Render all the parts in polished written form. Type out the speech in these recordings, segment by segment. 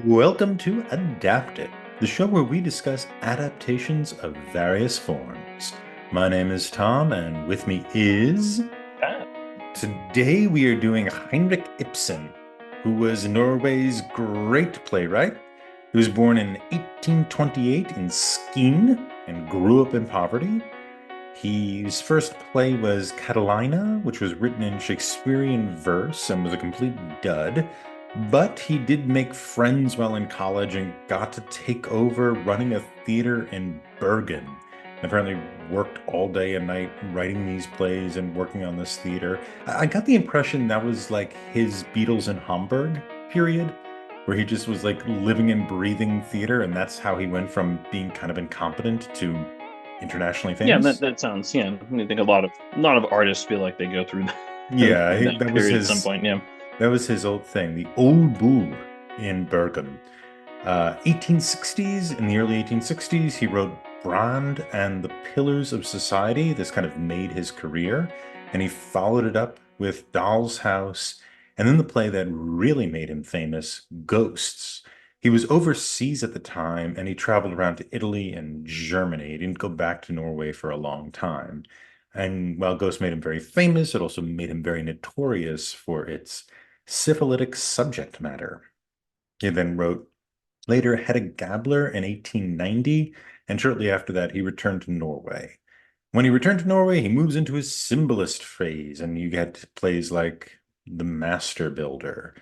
Welcome to Adapted, the show where we discuss adaptations of various forms. My name is Tom, and with me is... Ah, Today we are doing Henrik Ibsen, who was Norway's great playwright. He was born in 1828 in Skien and grew up in poverty. His first play was Catalina, which was written in Shakespearean verse and was a complete dud. But he did make friends while in college and got to take over running a theater in Bergen. Apparently worked all day and night writing these plays and working on this theater. I got the impression that was like his Beatles in Hamburg period, where he just was like living and breathing theater, and that's how he went from being kind of incompetent to internationally yeah, that famous. that sounds. Yeah, I think a lot of artists feel like they go through that, Yeah, that that was period at some his point. Yeah, old thing, the old bull in Bergen. 1860s, in the early 1860s, he wrote Brand and the Pillars of Society. This kind of made his career, and he followed it up with Doll's House, and then the play that really made him famous, Ghosts. He was overseas at the time, and he traveled around to Italy and Germany. He didn't go back to Norway for a long time. And while Ghosts made him very famous, it also made him very notorious for its syphilitic subject matter. He then wrote later Hedda Gabler in 1890, and shortly after that, he returned to Norway. When he returned to Norway, he moves into his symbolist phase, and you get plays like The Master Builder.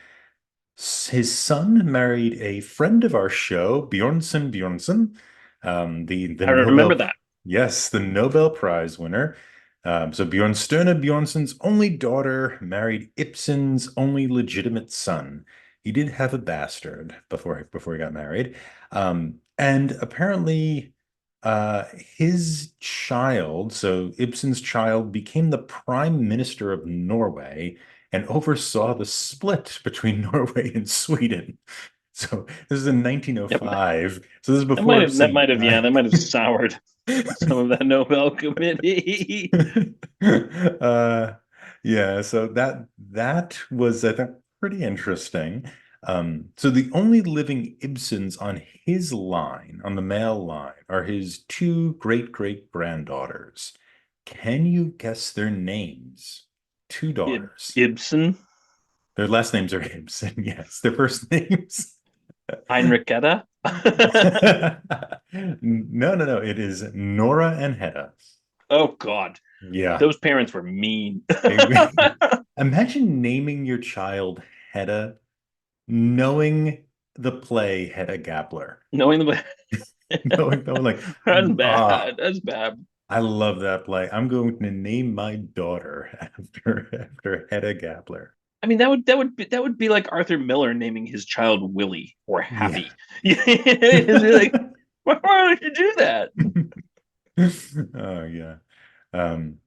His son married a friend of our show, Bjornson Bjornson, the I remember Nobel, that. yes, the Nobel Prize winner. So Bjornstjerne Bjornson's only daughter married Ibsen's only legitimate son. He did have a bastard before he got married, and apparently, his child, so Ibsen's child, became the prime minister of Norway and oversaw the split between Norway and Sweden. So this is in Yep, 1905. So this is that before might have that Ibsen might have yeah died. that might have soured some of that Nobel Committee. uh, yeah, so that was, I think, pretty interesting. So the only living Ibsens on his line, on the male line, are his two great granddaughters. Can you guess their names? Two daughters. Ibsen, Their last names are Ibsen, yes. Their first names. Heinrichetta. No. It is Nora and Hedda. Oh God, Yeah. those parents were mean. Imagine naming your child Hedda, knowing the play Hedda Gabler. Knowing the Knowing like, that's ah, bad. That's bad. I love that play. I'm going to name my daughter after Hedda Gabler. I mean, that would be like Arthur Miller naming his child Willie or Yeah. Happy. It's like, why would you do that? Oh yeah.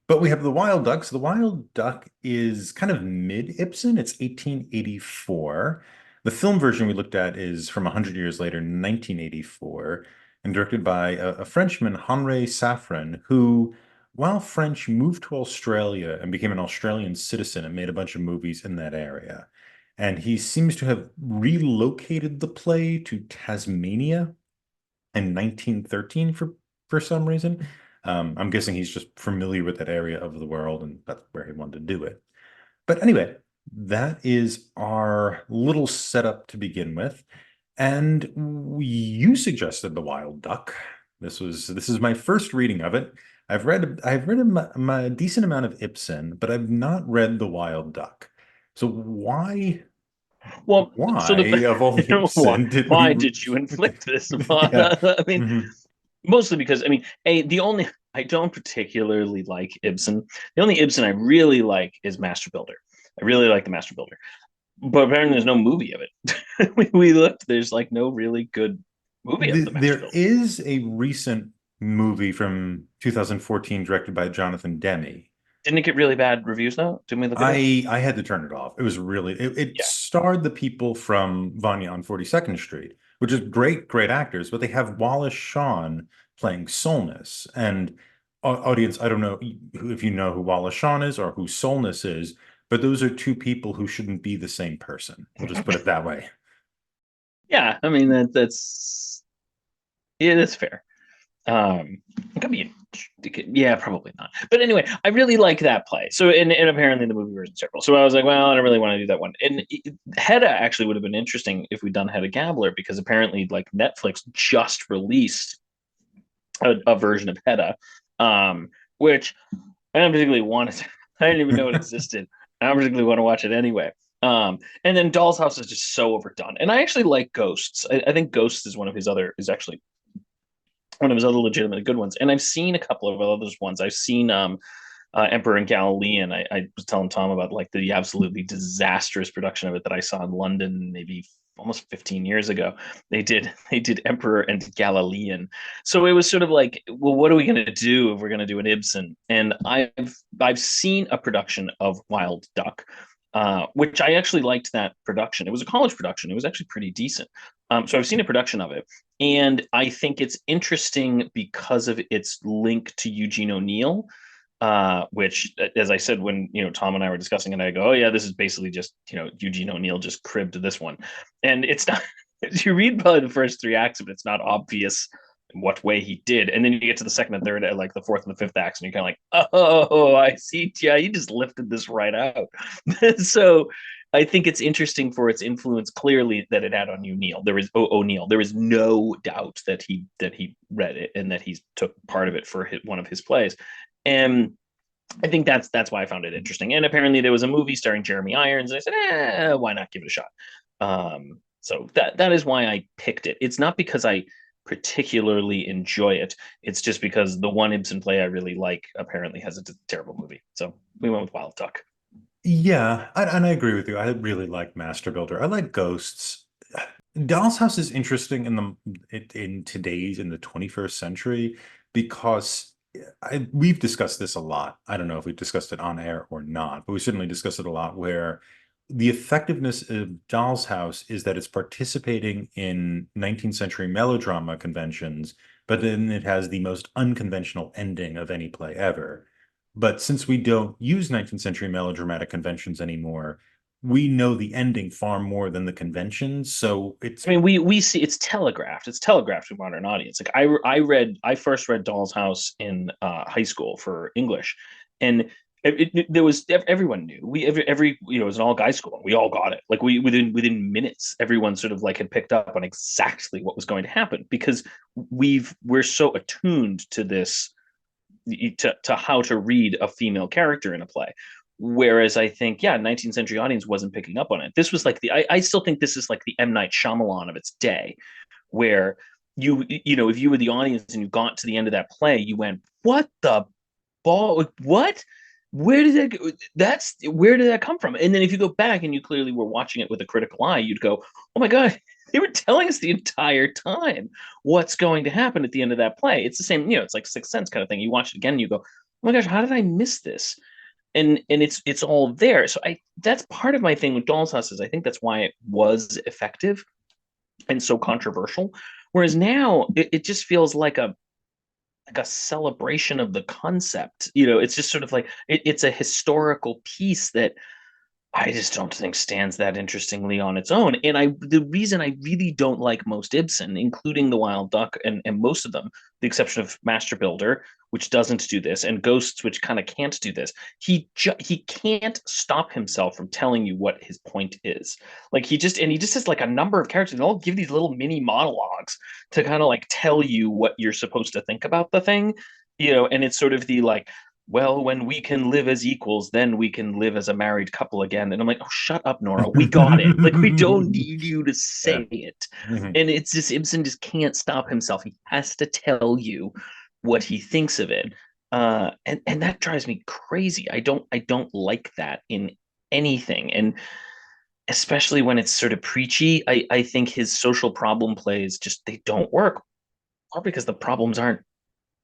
But we have The Wild Duck. So The Wild Duck is kind of mid-Ibsen. It's 1884. The film version we looked at is from 100 years later, 1984, and directed by a Frenchman, Henri Safran, who, while French, moved to Australia and became an Australian citizen and made a bunch of movies in that area. And he seems to have relocated the play to Tasmania in 1913 for some reason. I'm guessing he's just familiar with that area of the world, and that's where he wanted to do it. But anyway, that is our little setup to begin with. And you suggested The Wild Duck. This is my first reading of it. I've read a decent amount of Ibsen, but I've not read The Wild Duck. So Well, so why of all why, Ibsen did we why did you inflict this upon yeah. us? I mean, Mhm. mostly because the only I don't particularly like Ibsen. The only Ibsen I really like is Master Builder. I really like the Master Builder, but apparently there's no movie of it. we looked. There's like no really good movie of the Master There Builder. is a recent movie from 2014 directed by Jonathan Demme. Didn't it get really bad reviews though? Didn't we look at it? I had to turn it off. It was really it Yeah. starred the people from Vanya on 42nd Street, which is great actors, but they have Wallace Shawn playing Solness. And audience, I don't know if you know who Wallace Shawn is or who Solness is, but those are two people who shouldn't be the same person. We'll just put it that way. Yeah, I mean that's yeah, that's fair. It could be, yeah, probably not. But anyway, I really like that play. So, and apparently the movie version terrible. So I was like, well, I don't really want to do that one. And Hedda actually would have been interesting if we'd done Hedda Gabler because apparently, like Netflix just released a version of Hedda, which I don't particularly want to. I didn't even know it existed. I don't particularly want to watch it anyway. And then Doll's House is just so overdone. And I actually like Ghosts. I think Ghosts is one of his other is actually one of his other legitimately good ones. And I've seen a couple of other ones. I've seen Emperor and Galilean. I was telling Tom about like the absolutely disastrous production of it that I saw in London maybe almost 15 years ago. They did Emperor and Galilean. So it was sort of like, well, what are we going to do if we're going to do an Ibsen? And I've seen a production of Wild Duck. Which I actually liked that production. It was a college production. It was actually pretty decent. So I've seen a production of it, and I think it's interesting because of its link to Eugene O'Neill, which, as I said when Tom and I were discussing it, I go, "Oh yeah, this is basically just Eugene O'Neill just cribbed this one," and it's not. You read probably the first three acts of it, it's not obvious in what way he did, and then you get to the second and third, like the fourth and the fifth acts, and you're kind of like, "Oh, I see. Yeah, he just lifted this right out." So I think it's interesting for its influence clearly that it had on O'Neill. There is O'Neill. There is no doubt that he read it and that he took part of it for one of his plays. And I think that's why I found it interesting. And apparently there was a movie starring Jeremy Irons, and I said, why not give it a shot? So that is why I picked it. It's not because I particularly enjoy it. It's just because the one Ibsen play I really like apparently has a terrible movie. So we went with Wild Duck. Yeah, and I agree with you. I really like Master Builder. I like Ghosts. Doll's House is interesting in today's in the 21st century because we've discussed this a lot. I don't know if we've discussed it on air or not, but we certainly discussed it a lot where the effectiveness of Doll's House is that it's participating in 19th century melodrama conventions, but then it has the most unconventional ending of any play ever. But since we don't use 19th century melodramatic conventions anymore, we know the ending far more than the conventions. So I mean, we see it's telegraphed. It's telegraphed to a modern audience. Like I first read Doll's House in high school for English, and there was everyone knew every it was an all guy school. And we all got it. Like we within minutes, everyone sort of like had picked up on exactly what was going to happen because we're so attuned to this to how to read a female character in a play. Whereas I think, yeah, 19th century audience wasn't picking up on it. This was like I still think this is like the M. Night Shyamalan of its day, where if you were the audience and you got to the end of that play, you went, what the ball? What? Where did where did that come from? And then if you go back and you clearly were watching it with a critical eye, you'd go, oh my God, they were telling us the entire time what's going to happen at the end of that play. It's the same, it's like Sixth Sense kind of thing. You watch it again and you go, oh my gosh, how did I miss this? And it's all there. So I that's part of my thing with Doll's House is I think that's why it was effective and so controversial. Whereas now it just feels like a celebration of the concept. It's just sort of like it's a historical piece that I just don't think stands that interestingly on its own. And the reason I really don't like most Ibsen, including The Wild Duck and most of them, the exception of Master Builder, which doesn't do this, and Ghosts, which kind of can't do this, he can't stop himself from telling you what his point is. Like he just has like a number of characters, and they'll give these little mini monologues to kind of like tell you what you're supposed to think about the thing. And it's sort of the like, well, when we can live as equals, then we can live as a married couple again. And I'm like, oh, shut up, Nora. We got it. Like, we don't need you to Yeah. say it. Mhm. And it's just Ibsen just can't stop himself. He has to tell you what he thinks of it. And that drives me crazy. I don't like that in anything. And especially when it's sort of preachy, I think his social problem plays just they don't work. Or because the problems aren't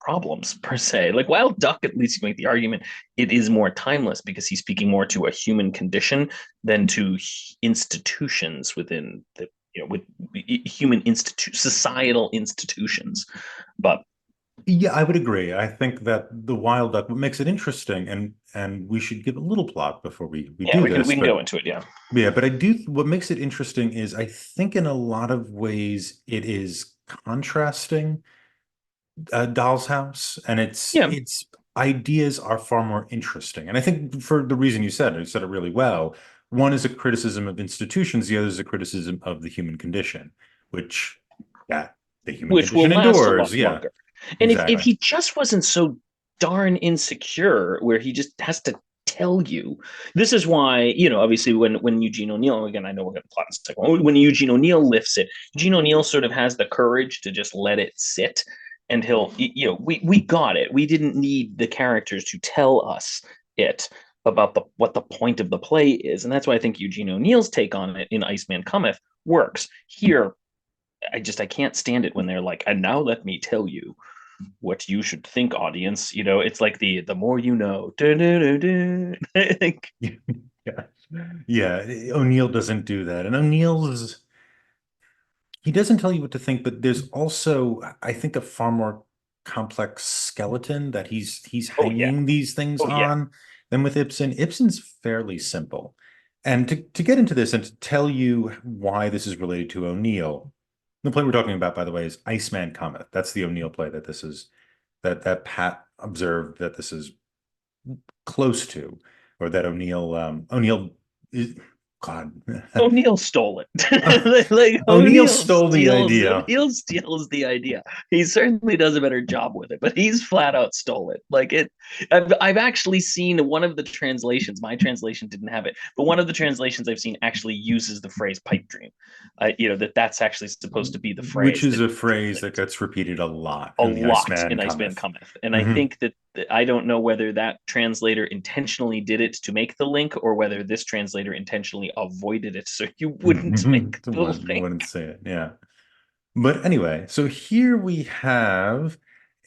problems per se. Like Wild Duck, at least you make the argument it is more timeless because he's speaking more to a human condition than to institutions within with human societal institutions. But Yeah, I would agree. I think that the Wild Duck, what makes it interesting, and we should give a little plot before we Yeah, do we this, can go but into it. Yeah. yeah, but I do, what makes it interesting is I think in a lot of ways it is contrasting Doll's House, and Yeah. its ideas are far more interesting. And I think for the reason you said it really well. One is a criticism of institutions, the other is a criticism of the human condition, which yeah, the human Which will condition last a lot endures. Yeah, longer. And if exactly. he just wasn't so darn insecure, where he just has to tell you, this is why, obviously when Eugene O'Neill, again, I know we're going to plot in a second, when Eugene O'Neill lifts it, Eugene O'Neill sort of has the courage to just let it sit, and we got it. We didn't need the characters to tell us it about what the point of the play is, and that's why I think Eugene O'Neill's take on it in Iceman Cometh works. Here, I can't stand it when they're like, and now let me tell you what you should think, audience. It's like the more you know. Yeah. Yeah, O'Neill doesn't do that. And O'Neill's he doesn't tell you what to think, but there's also, I think, a far more complex skeleton that he's Oh yeah. hanging these things Oh yeah. on than with Ibsen. Ibsen's fairly simple. And to get into this and to tell you why this is related to O'Neill, the play we're talking about, by the way, is Iceman Cometh. That's the O'Neill play that this is that Pat observed that this is close to, or that O'Neill is God. O'Neill stole it. Like O'Neill stole the idea. O'Neill steals the idea. He certainly does a better job with it, but he's flat out stole it. Like it. I've actually seen one of the translations. My translation didn't have it, but one of the translations I've seen actually uses the phrase "pipe dream." That's actually supposed to be the Which phrase is that a gets phrase that translated gets repeated a lot a in The lot Iceman in Iceman Cometh. Cometh. And I Hmm. think that I don't know whether that translator intentionally did it to make the link or whether this translator intentionally avoided it so you wouldn't make the Wouldn't link. say it, yeah. But anyway, so here we have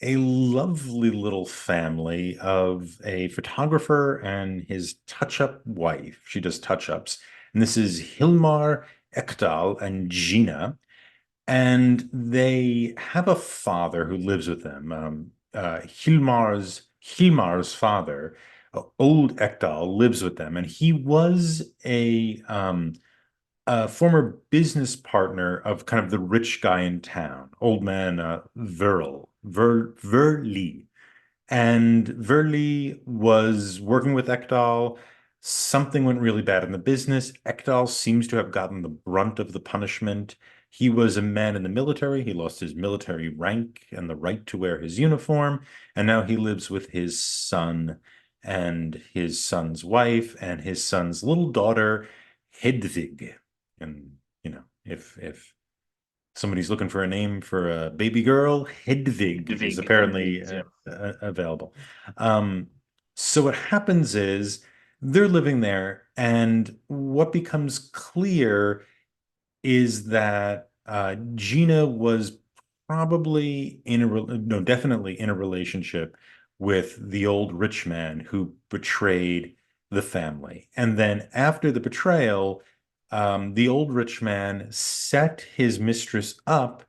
a lovely little family of a photographer and his touch-up wife. She does touch-ups. And this is Hilmar Ekdal and Gina. And they have a father who lives with them. Hilmar's father, old Ekdal, lives with them, and he was a former business partner of kind of the rich guy in town, old man Verli. And Verli was working with Ekdal. Something went really bad in the business. Ekdal seems to have gotten the brunt of the punishment. He was a man in the military. He lost his military rank and the right to wear his uniform. And now he lives with his son and his son's wife and his son's little daughter, Hedvig. And, if somebody's looking for a name for a baby girl, Hedvig is It apparently is, yeah. available. Um, so what happens is they're living there, and what becomes clear is that Gina was probably no, definitely in a relationship with the old rich man who betrayed the family. And then after the betrayal, the old rich man set his mistress up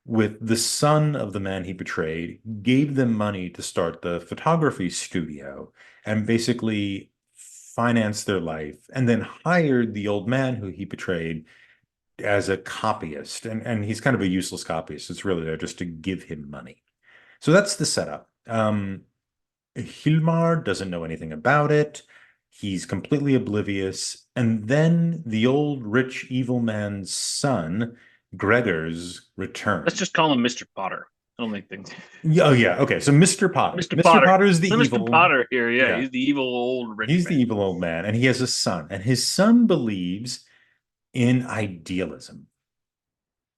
with the son of the man he betrayed, gave them money to start the photography studio, and basically financed their life, and then hired the old man who he betrayed as a copyist, and he's kind of a useless copyist. It's really there just to give him money. So that's the setup. Hilmar doesn't know anything about it. He's completely oblivious. And then the old rich evil man's son, Gregor's, Let's just returns. call him Mr. Potter. I don't think things. Oh yeah, okay. So Mr. Potter. Mr. Mr. Potter. Potter is the Mr. evil. Potter here. Yeah, Yeah, he's the evil old rich he's the man. evil old man, and he has a son, and his son believes in idealism.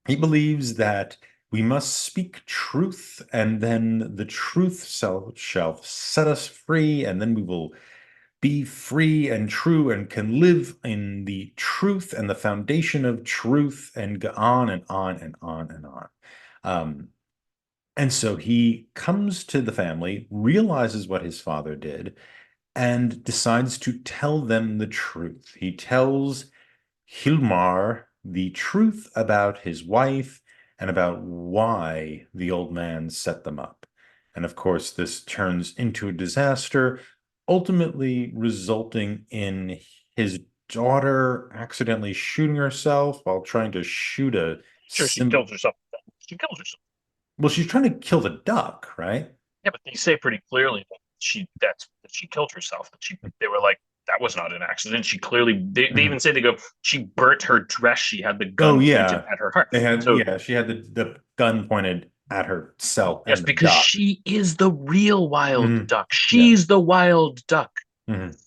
He believes that we must speak truth, and then the truth shall set us free, and then we will be free and true and can live in the truth and the foundation of truth and go on and on and on and on. Um, and so he comes to the family, realizes what his father did, and decides to tell them the truth. He tells Hilmar the truth about his wife and about why the old man set them up. And of course, this turns into a disaster, ultimately resulting in his daughter accidentally shooting herself while trying to shoot a Sure, she sim. kills herself. She kills herself. Well, she's trying to kill the duck, right? Yeah, but they say pretty clearly that that she killed herself. That they were like that was not an accident. She clearly they Mhm. even say they go she burnt her dress. She had the Oh gun pointed yeah. at her heart. They had So yeah, she had the gun pointed at herself yes, and the because duck. she is the real wild Mhm. duck. Yeah. She's the wild duck. Mhm.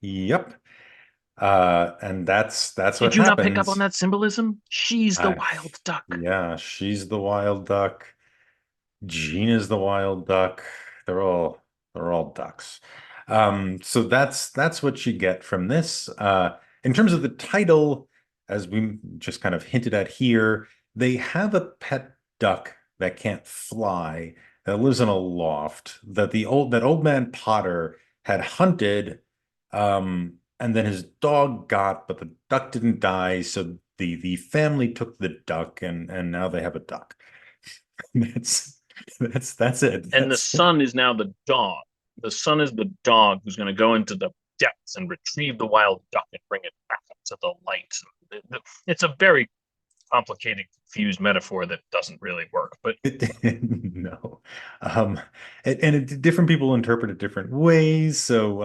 Yep. And that's what Did you not pick up on happens. that symbolism? She's the Uh, wild duck. yeah, she's the wild duck. Gina's the wild duck. They're all they're all ducks. So that's what you get from this. In terms of the title, as we just kind of hinted at here, they have a pet duck that can't fly that lives in a loft that that old man Potter had hunted, and then his dog got, but the duck didn't die, so the family took the duck, and now they have a duck. That's that's it. And the That's son is now the dog. The son is the dog who's going to go into the depths and retrieve the wild duck and bring it back up to the light. It's a very complicated, confused metaphor that doesn't really work. But no. Um, different people interpret it different ways. So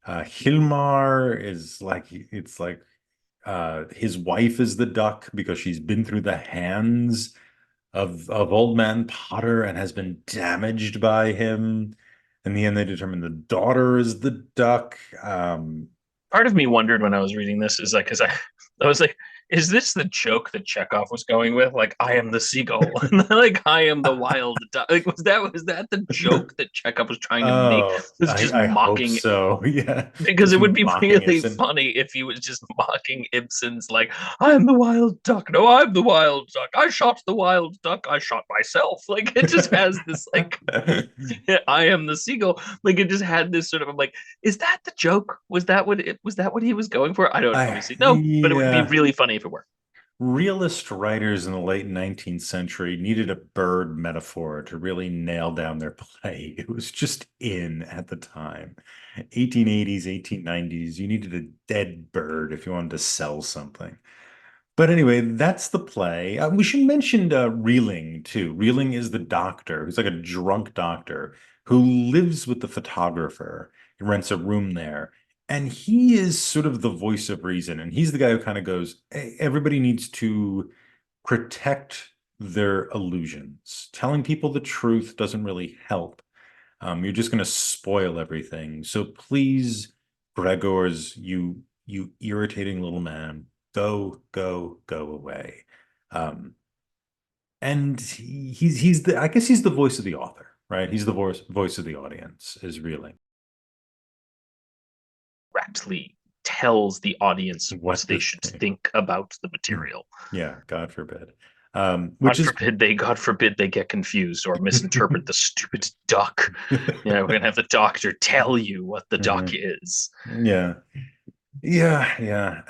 Hilmar is like it's like his wife is the duck because she's been through the hands of old man Potter and has been damaged by him. In the end, they determine the daughter is the duck. part of me wondered when I was reading this is like, because I was like, is this the joke that Chekhov was going with? Like, I am the seagull, and like I am the wild duck. Like, was that the joke that Chekhov was trying to make? Oh, Was just I hope mocking so. Yeah, because just it would be mocking really Ibsen. funny if he was just mocking Ibsen's like, I'm the wild duck. No, I'm the wild duck. I shot the wild duck. I shot myself. Like it just has this like I am the seagull. Like it just had this sort of I'm like, is that the joke? Was that what he was going for? I don't I obviously know, but it would be yeah. really funny if it were. Realist writers in the late 19th century needed a bird metaphor to really nail down their play. It was just in at the time. 1880s, 1890s, you needed a dead bird if you wanted to sell something. But anyway, that's the play. We should mention Reeling too. Reeling is the doctor who's like a drunk doctor who lives with the photographer. He rents a room there. And he is sort of the voice of reason. And he's the guy who kind of goes, "Hey, everybody needs to protect their illusions. Telling people the truth doesn't really help. You're just going to spoil everything. So please, Gregors, you irritating little man, go away." Um, and he's the I guess he's the voice of the author, right? He's the voice of the audience is reeling. Correctly tells the audience what What they to should think. think about the Mm. material. Yeah, God forbid. Which is God forbid they get confused or misinterpret the stupid duck. You know, we're gonna have the doctor tell you what the duck Mhm. is. Yeah. Yeah.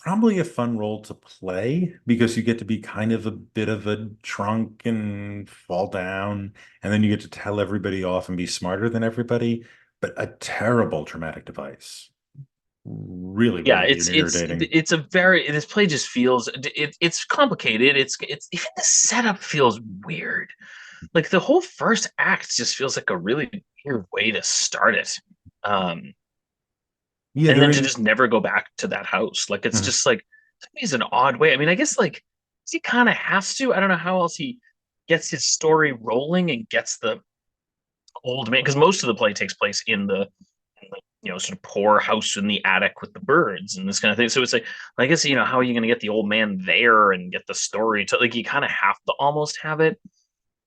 Probably a fun role to play because you get to be kind of a bit of a drunk and fall down, and then you get to tell everybody off and be smarter than everybody, but a terrible traumatic device. Really, Yeah, really irritating. it's a very this play just feels it's complicated. It's even the setup feels weird. Like the whole first act just feels like a really weird way to start it. Um, Yeah, and they're then to in. just never go back to that house. Like it's Mhm. just like to me is an odd way. I mean, I guess like he kind of has to. I don't know how else he gets his story rolling and gets the old man because most of the play takes place in the sort of poor house in the attic with the birds and this kind of thing. So it's like I guess how are you going to get the old man there and get the story to like you kind of have to almost have it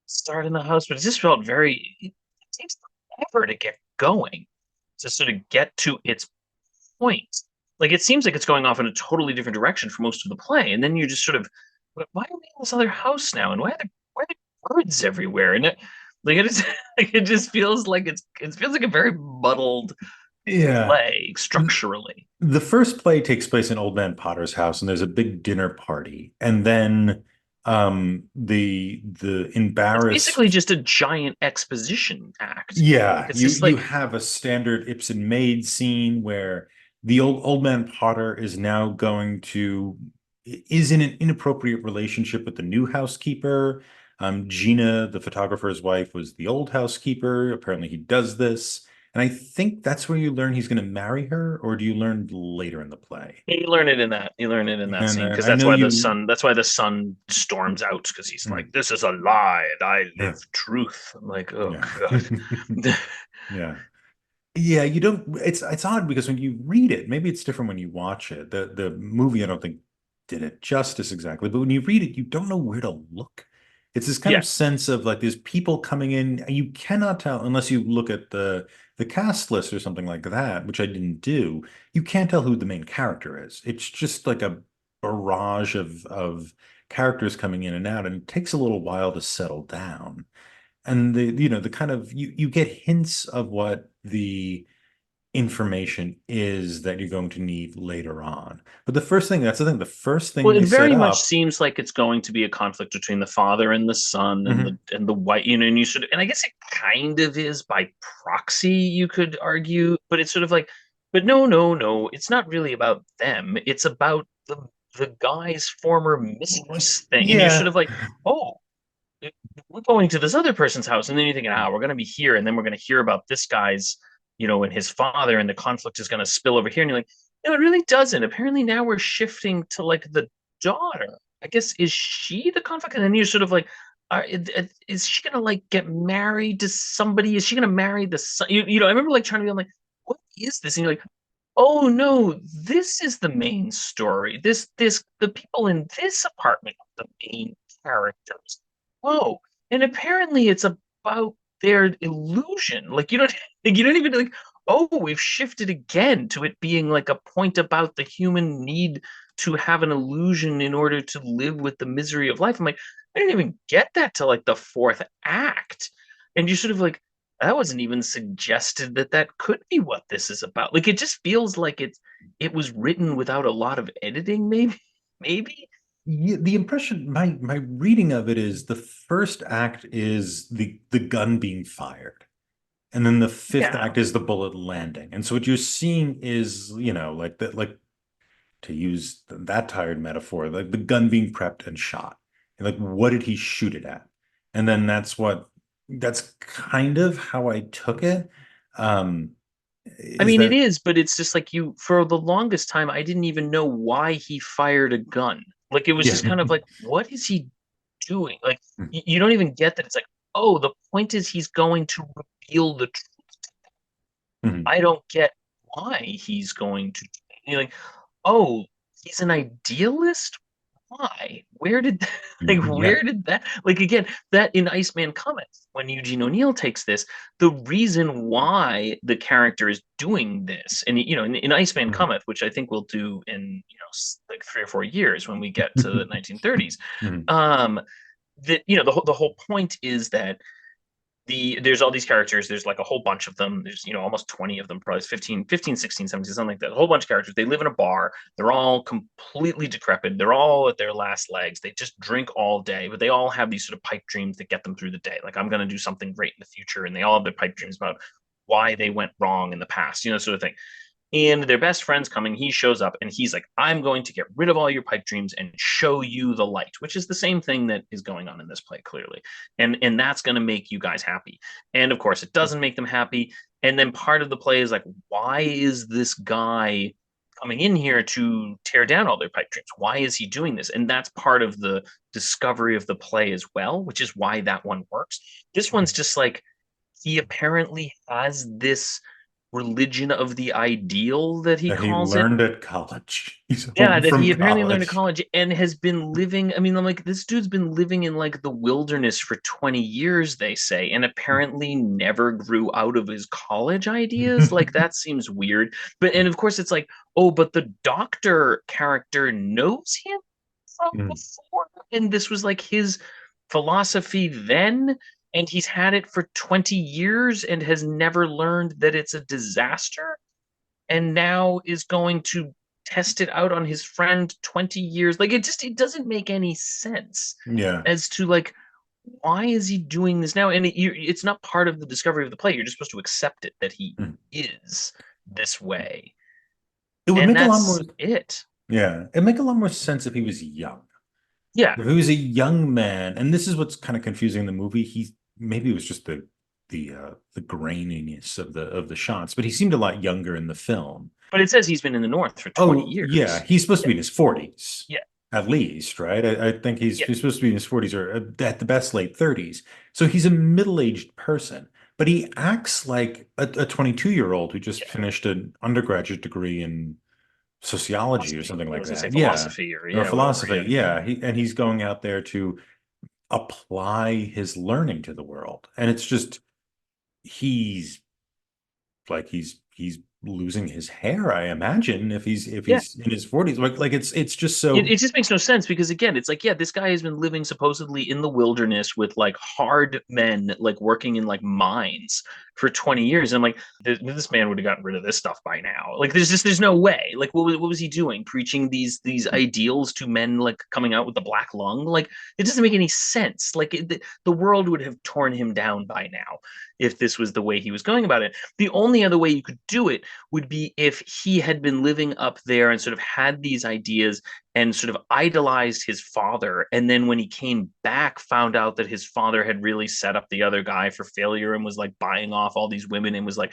start in the house, but it just felt very it takes forever to get going to sort of get to its point. Like it seems like it's going off in a totally different direction for most of the play, and then you're just sort of, why are we in this other house now, and why are there birds everywhere? And like it is, like, it just feels like it feels like a very muddled Yeah. play structurally. The first play takes place in Old Man Potter's house, and there's a big dinner party. And then The It's basically embarrassed. just a giant exposition act. Like Yeah, it's just you like, have a standard Ibsen maid scene where the old man Potter is now going to is in an inappropriate relationship with the new housekeeper. Gina, the photographer's wife, was the old housekeeper. Apparently, he does this, and I think that's where you learn he's going to marry her, or do you learn later in the play? you learn it in that. You learn it in that And scene because I know you. That's why the son storms out because he's like, Hmm, "This is a lie, and I yeah, live truth." I'm like, "Oh yeah, God." yeah. Yeah, you don't. It's odd because when you read it, maybe it's different when you watch it. The movie, I don't think did it justice exactly, but when you read it, you don't know where to look. It's this kind Yeah, of sense of like there's people coming in. You cannot tell unless you look at the cast list or something like that, which I didn't do. You can't tell who the main character is. It's just like a barrage of characters coming in and out, and it takes a little while to settle down. And the kind of you get hints of what the information is that you're going to need later on. But the first thing, that's the thing, the first thing well, it they set very much up. seems like it's going to be a conflict between the father and the son Mhm. and the white, you know, and you should, and I guess it kind of is by proxy, you could argue, but it's sort of like, but no, no, no, it's not really about them. It's about the guy's former mistress thing, and you're sort Yeah. of like, oh, we're going to this other person's house, and then you're thinking, ah, we're going to be here, and then we're going to hear about this guy's, you know, and his father, and the conflict is going to spill over here, and you're like, no, it really doesn't. Apparently, now we're shifting to like the daughter. I guess is she the conflict, and then you're sort of like, is she going to like get married to somebody? Is she going to marry the son? You know, I remember like trying to be I'm like, what is this? And you're like, oh no, this is the main story. This the people in this apartment are the main characters. Whoa. And apparently it's about their illusion. Like you don't even like, oh, we've shifted again to it being like a point about the human need to have an illusion in order to live with the misery of life. I'm like, I didn't even get that till like the fourth act. And you sort of like, that wasn't even suggested that that could be what this is about. Like it just feels like it was written without a lot of editing, maybe, maybe. Yeah, the impression, my reading of it is the first act is the gun being fired. And then the fifth Yeah. act is the bullet landing. And so what you're seeing is, like that, like to use that tired metaphor, like the gun being prepped and shot. And like, what did he shoot it at? And then that's kind of how I took it. Um, I is mean, it that is, but it's just like you, for the longest time, I didn't even know why he fired a gun. Like it was yeah. just kind of like, what is he doing? Like you don't even get that. It's like, oh, the point is he's going to reveal the truth. Mhm. I don't get why he's going to. You're like, oh, he's an idealist? Why? Where did like Yeah. where did that like again that in Iceman Cometh when Eugene O'Neill takes this the reason why the character is doing this and you know in Iceman Mhm. Cometh which I think we'll do in you know like 3 or 4 years when we get to the 1930s Mhm. um that you know the whole point is that there's all these characters there's like a whole bunch of them there's you know almost 20 of them probably 15, 16, 17, something like that a whole bunch of characters they live in a bar they're all completely decrepit they're all at their last legs they just drink all day but they all have these sort of pipe dreams that get them through the day like I'm going to do something great in the future and they all have their pipe dreams about why they went wrong in the past you know sort of thing and their best friend's coming. He shows up and he's like, I'm going to get rid of all your pipe dreams and show you the light, which is the same thing that is going on in this play, clearly. And that's going to make you guys happy. And of course, it doesn't make them happy. And then part of the play is like, why is this guy coming in here to tear down all their pipe dreams? Why is he doing this? And that's part of the discovery of the play as well, which is why that one works. This one's just like, he apparently has this religion of the ideal that he That he calls it. learned at college. He's Yeah, home that he from apparently learned at college. college and has been living. I mean, I'm like, this dude's been living in like the wilderness for 20 years, they say, and apparently never grew out of his college ideas. Like, that seems weird. But, and of course, it's like, oh, but the doctor character knows him from before. And this was like his philosophy then. And he's had it for 20 years and has never learned that it's a disaster and now is going to test it out on his friend 20 years. Like it doesn't make any sense Yeah. as to like why is he doing this now? And it's not part of the discovery of the play. You're just supposed to accept it that he Mm. is this way, It would and make a lot more, that's it. yeah, it'd make a lot more sense if he was young. Yeah, If he was a young man, and this is what's kind of confusing in the movie, he maybe it was just the graininess of the shots, but he seemed a lot younger in the film. but it says he's been in the North for 20 Oh, yeah, years. he's supposed to Yeah, be in his 40s yeah, at least, right? I think yeah. he's supposed to be in his 40s or at the best late 30s. So he's a middle-aged person, but he acts like a 22-year-old who just Yeah. finished an undergraduate degree in sociology or Philosophy. something I like was gonna say that. Yeah. philosophy or Or yeah, whatever. philosophy. Yeah, Yeah. And he's going out there to apply his learning to the world. And it's just he's he's losing his hair, I imagine, if yeah. he's in his 40s. Like it's just it, so it just makes no sense because again it's like yeah this guy has been living supposedly in the wilderness with like hard men like working in like mines for 20 years and I'm like this man would have gotten rid of this stuff by now like there's no way like what was he doing preaching these ideals to men like coming out with the black lung like it doesn't make any sense like the world would have torn him down by now if this was the way he was going about it the only other way you could do it would be if he had been living up there and sort of had these ideas and sort of idolized his father. And then when he came back, found out that his father had really set up the other guy for failure and was like buying off all these women and was like,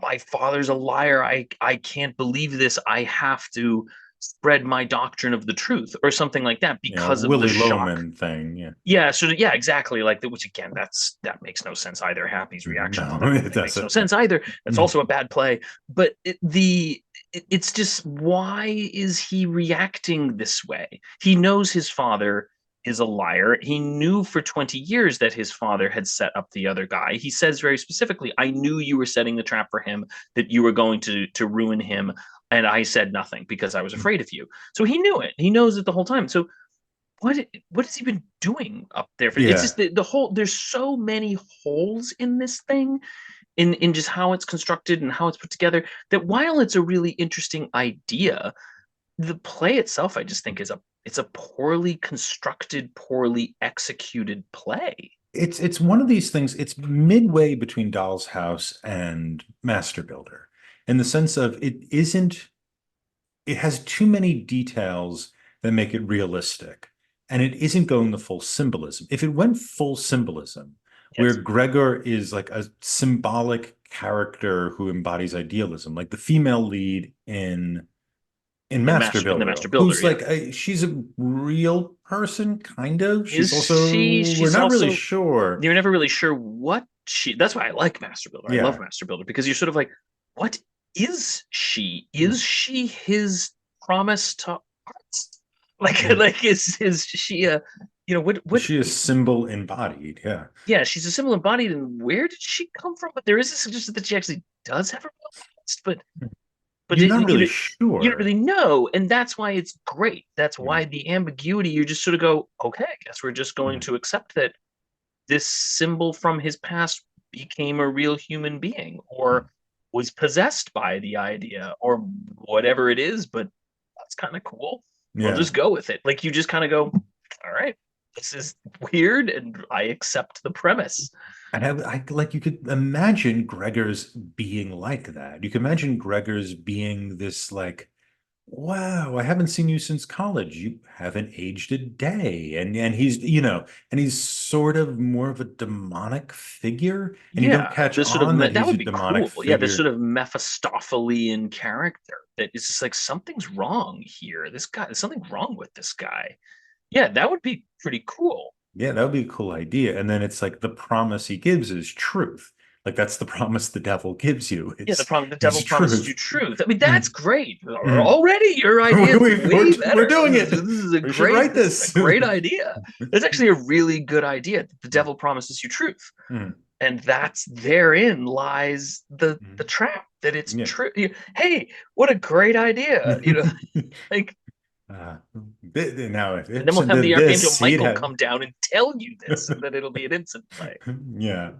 my father's a liar. I can't believe this. I have to spread my doctrine of the truth or something like that yeah, because of the Willy shock. Loman thing. Yeah. Yeah, so yeah, exactly. Like which again, that makes no sense either. Happy's reaction to No, that whole it thing makes no doesn't. sense either. That's Mm. also a bad play. But it's just why is he reacting this way? He knows his father is a liar. He knew for 20 years that his father had set up the other guy. He says very specifically, I knew you were setting the trap for him, that you were going to ruin him, and I said nothing because I was afraid of you. So he knew it. He knows it the whole time. So what has he been doing up there for it's Yeah. just the whole there's so many holes in this thing in just how it's constructed and how it's put together that while it's a really interesting idea the play itself I just think is a it's a poorly constructed poorly executed play. It's one of these things, it's midway between Doll's House and Master Builder in the sense of it has too many details that make it realistic, and it isn't going the full symbolism. If it went full symbolism, where Yes, Gregor is like a symbolic character who embodies idealism, like the female lead in Master in the Builder, master builder, who's yeah. like she's a real person, kind of. Is She's also we're she's not really also sure. you're never really sure what she that's why I like master builder I love Yeah. master builder because you're sort of like what is she his promise to art like Mm. like is she a Is what she is symbol embodied? Yeah. yeah she's a symbol embodied and where did she come from but there is a suggestion that she actually does have a real past but You're not really you don't sure. really know and that's why it's great that's Mm. why the ambiguity you just sort of go okay I guess we're just going Mm. to accept that this symbol from his past became a real human being or was possessed by the idea or whatever it is, but that's kind of cool. We'll Yeah. just go with it. Like you just kind of go, all right, this is weird and I accept the premise. And I like you could imagine Gregor's being like that. You could imagine Gregor's being this like, wow, I haven't seen you since college. You haven't aged a day. And he's, and he's sort of more of a demonic figure. And you don't Yeah, catch this sort of on that that he's a would be demonic cool. Yeah, this sort figure. of Mephistophelian character that is just like something's wrong here. This guy, there's something wrong with this guy. Yeah, that would be pretty cool. Yeah, that would be a cool idea. And then it's like the promise he gives is truth. Like that's the promise the devil gives you. Yeah, the It's devil promises you truth. truth. I mean, that's Mm, great. mm. Already, your idea is way We're better. doing it. We should write This is a this. great idea. That's actually a really good idea. The devil promises you truth, Mm, and that's therein lies the mm. trap that it's Yeah. true. Hey, what a great idea! Like, Uh, now, if and then we'll Ibsen have the did archangel this, he'd Michael have. come down and tell you this, and then it'll be an instant play. Yeah.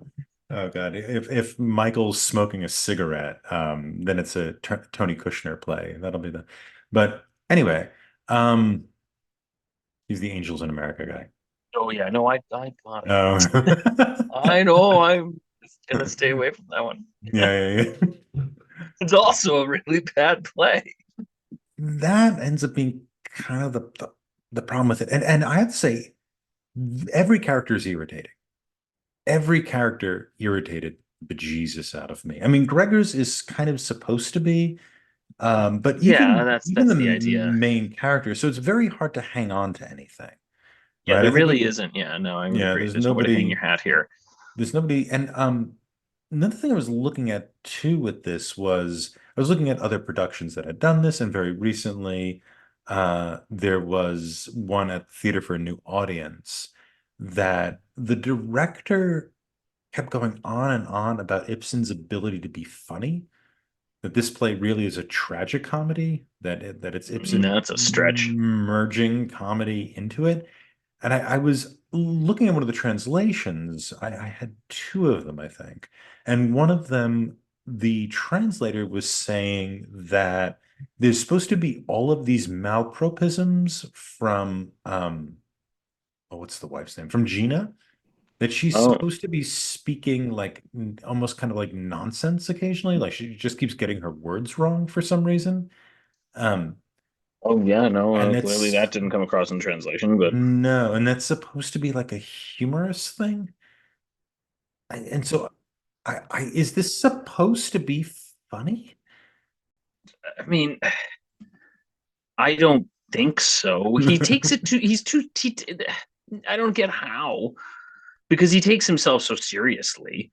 Oh God. If Michael's smoking a cigarette, then it's a Tony Kushner play. That'll be But anyway, um, he's the Angels in America guy. Oh yeah, no, I got it. Oh, I know. I'm just gonna stay away from that one. yeah, yeah, yeah. It's also a really bad play. That ends up being kind of the problem with it. And I have to say, every character is irritating. Every character irritated bejesus out of me. I mean, Gregor's is kind of supposed to be, but Yeah, even that's the the idea. main character, so it's very hard to hang on to anything, Yeah, right? I there think really isn't. Yeah, no, I would yeah, agree. There's nowhere to hang your hat here. there's nobody, and another thing I was looking at too with this was I was looking at other productions that had done this, and very recently, there was one at the Theater for a New Audience that the director kept going on and on about Ibsen's ability to be funny, that this play really is a tragic comedy, that it's Ibsen That's a stretch. merging comedy into it. And I was looking at one of the translations. I had two of them, I think. And one of them, the translator was saying that there's supposed to be all of these malpropisms from oh, what's the wife's name? From Gina, that she's Oh, supposed to be speaking like almost kind of like nonsense occasionally. Like she just keeps getting her words wrong for some reason. Um, oh yeah, no, and clearly that it's didn't come across in translation, but no, and that's supposed to be like a humorous thing. And so is this supposed to be funny? I mean, I don't think so. He takes it to he's too I don't get how because he takes himself so seriously.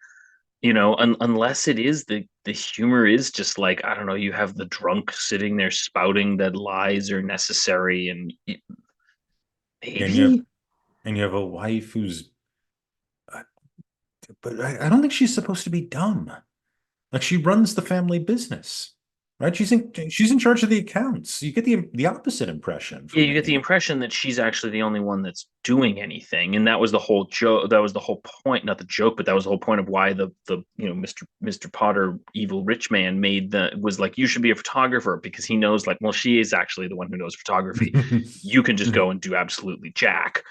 Unless it is the humor is just like I don't know, you have the drunk sitting there spouting that lies are necessary and And you have maybe a wife who's uh, but I don't think she's supposed to be dumb. Like she runs the family business, right? She's in charge of the accounts. You get the opposite impression yeah, from you get the reading impression that she's actually the only one that's doing anything, and that was the whole joke. That was the whole point, not the joke, but that was the whole point of why the Mr. Potter, evil rich man, made the was like you should be a photographer because he knows like well she is actually the one who knows photography. it. You can just go and do absolutely jack,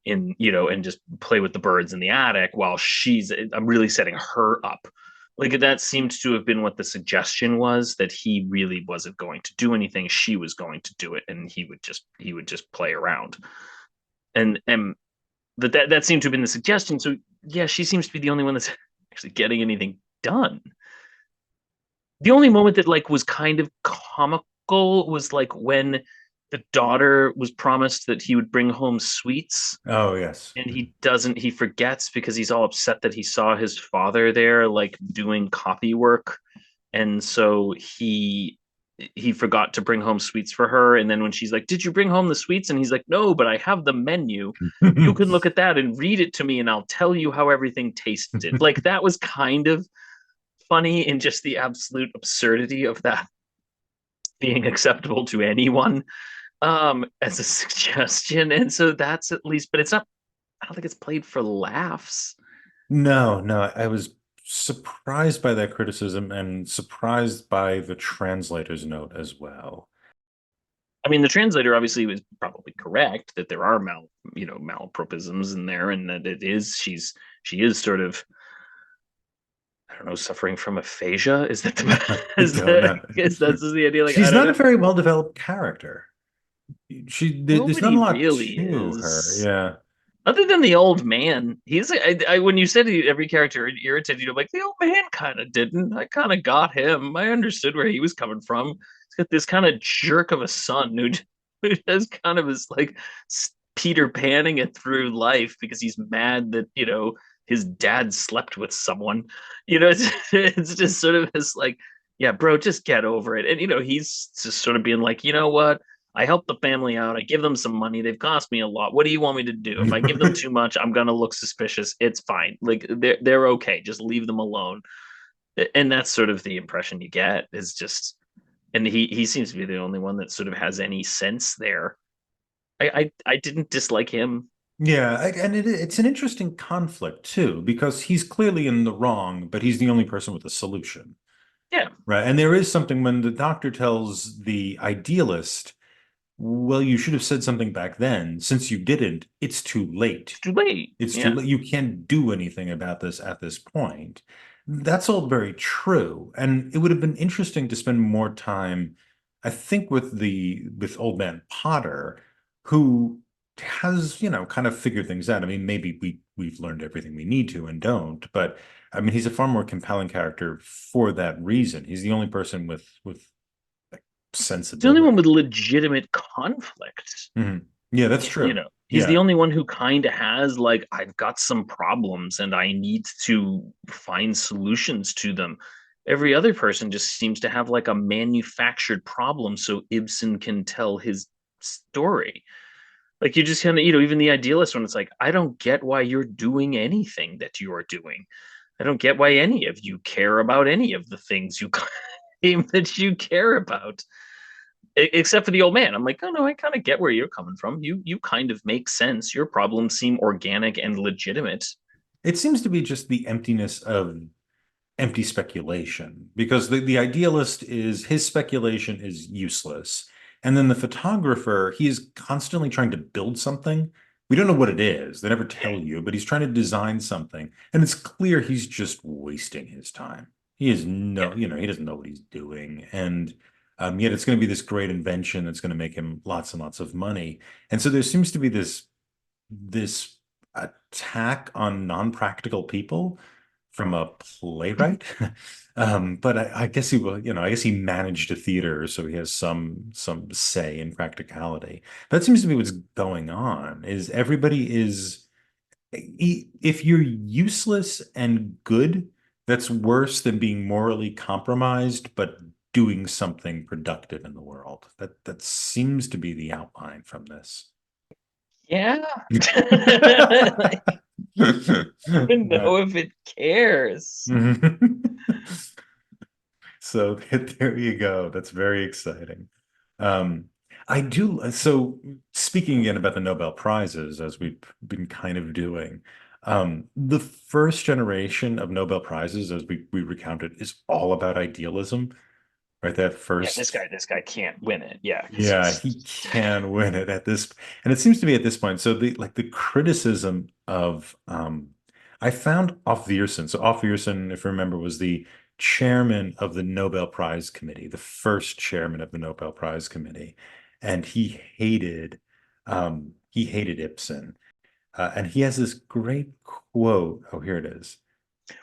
and just play with the birds in the attic while she's. I'm really setting her up like that seemed to have been what the suggestion was that he really wasn't going to do anything. She was going to do it, and he would just play around. And that seemed to have been the suggestion. So yeah, she seems to be the only one that's actually getting anything done. The only moment that like was kind of comical was like when the daughter was promised that he would bring home sweets Oh, yes. and he doesn't he forgets because he's all upset that he saw his father there like doing copy work and so he forgot to bring home sweets for her and then when she's like did you bring home the sweets and he's like no but I have the menu, you can look at that and read it to me and I'll tell you how everything tasted. Like that was kind of funny in just the absolute absurdity of that being acceptable to anyone as a suggestion and so that's at least but it's not. I don't think it's played for laughs. No, no, I was surprised by that criticism and surprised by the translator's note as well. I mean, the translator obviously was probably correct that there are malapropisms in there, and that she is sort of I don't know suffering from aphasia. Is that the I is don't that know. is that's the idea? Like I She's don't not a know. very well-developed character. There's not Nobody a lot really to her. is. Yeah. Other than the old man, when you said every character irritated you, I'm like the old man kind of didn't. I kind of got him. I understood where he was coming from. He's got this kind of jerk of a son who just kind of is like Peter Panning it through life because he's mad that his dad slept with someone. It's just sort of this like, yeah, bro, just get over it. And he's just sort of being like, you know what? I help the family out. I give them some money. They've cost me a lot. What do you want me to do? If I give them too much, I'm gonna look suspicious. It's fine. Like they're okay. Just leave them alone. And that's sort of the impression you get is just and he seems to be the only one that sort of has any sense there. I didn't dislike him. Yeah, and it's an interesting conflict too, because he's clearly in the wrong, but he's the only person with a solution. Yeah, right? And there is something when the doctor tells the idealist, well, you should have said something back then. Since you didn't, it's too late. it's too late. It's too Yeah. late. You can't do anything about this at this point. That's all very true. And it would have been interesting to spend more time, I think, with old man Potter, who has, kind of figured things out. I mean, maybe we've learned everything we need to and don't, but I mean, he's a far more compelling character for that reason. He's the only person with like, It's the only one with sensibility. legitimate conflict. Mhm. Yeah, that's You true. know, he's the Yeah. only one who kind of has like, I've got some problems and I need to find solutions to them. Every other person just seems to have like a manufactured problem so Ibsen can tell his story. Like you just kind of, even the idealist one, it's like, I don't get why you're doing anything that you're doing. I don't get why any of you care about any of the things you claim that you care about, except for the old man. I'm like, oh no, I kind of get where you're coming from. You kind of make sense. Your problems seem organic and legitimate. It seems to be just the emptiness of empty speculation because the idealist is his speculation is useless. And then the photographer, he is constantly trying to build something. We don't know what it is. They never tell you, but he's trying to design something. And it's clear he's just wasting his time. He is Yeah, no, he doesn't know what he's doing. And yet it's going to be this great invention that's going to make him lots and lots of money. And so there seems to be this attack on non-practical people from a playwright. But I guess he will, I guess he managed a theater, so he has some say in practicality. That seems to be what's going on, is everybody is if you're useless and good, that's worse than being morally compromised, but doing something productive in the world. That seems to be the outline from this. yeah. I don't even Right. know if it cares. So there you go. That's very exciting. Um, I do. So speaking again about the Nobel Prizes, as we've been kind of doing, the first generation of Nobel Prizes, as we recounted, is all about idealism, right? That Yeah, first this guy can't win it. Yeah, because yeah, he's he can win it at this, and it seems to be at this point. So the criticism of I found Off Viersen. So Off Viersen, if you remember, was the chairman of the Nobel Prize Committee, the first chairman of the Nobel Prize Committee, and he hated Ibsen, and he has this great quote. Oh, here it is.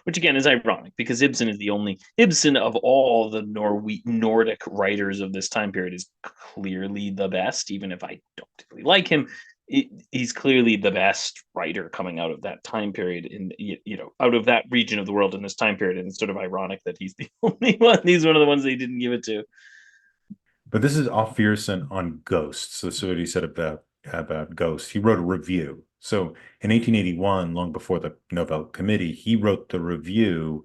which again is ironic because Ibsen is the only Ibsen of all the Nordic writers of this time period is clearly the best. Even if I don't particularly like him, he's clearly the best writer coming out of that time period in out of that region of the world in this time period. And it's sort of ironic that he's the only one. He's one of the ones they didn't give it to. But this is Off Viersen on ghosts. So, what he said about ghosts. He wrote a review. So in 1881, long before the Nobel Committee, he wrote the review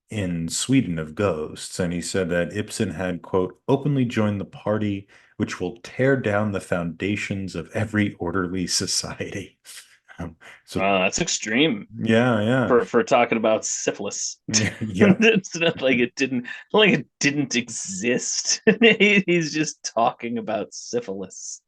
in Sweden of ghosts, and he said that Ibsen had, quote, openly joined the party which will tear down the foundations of every orderly society. So That's extreme yeah, yeah, for talking about syphilis. yep. It's not like it didn't exist. He's just talking about syphilis.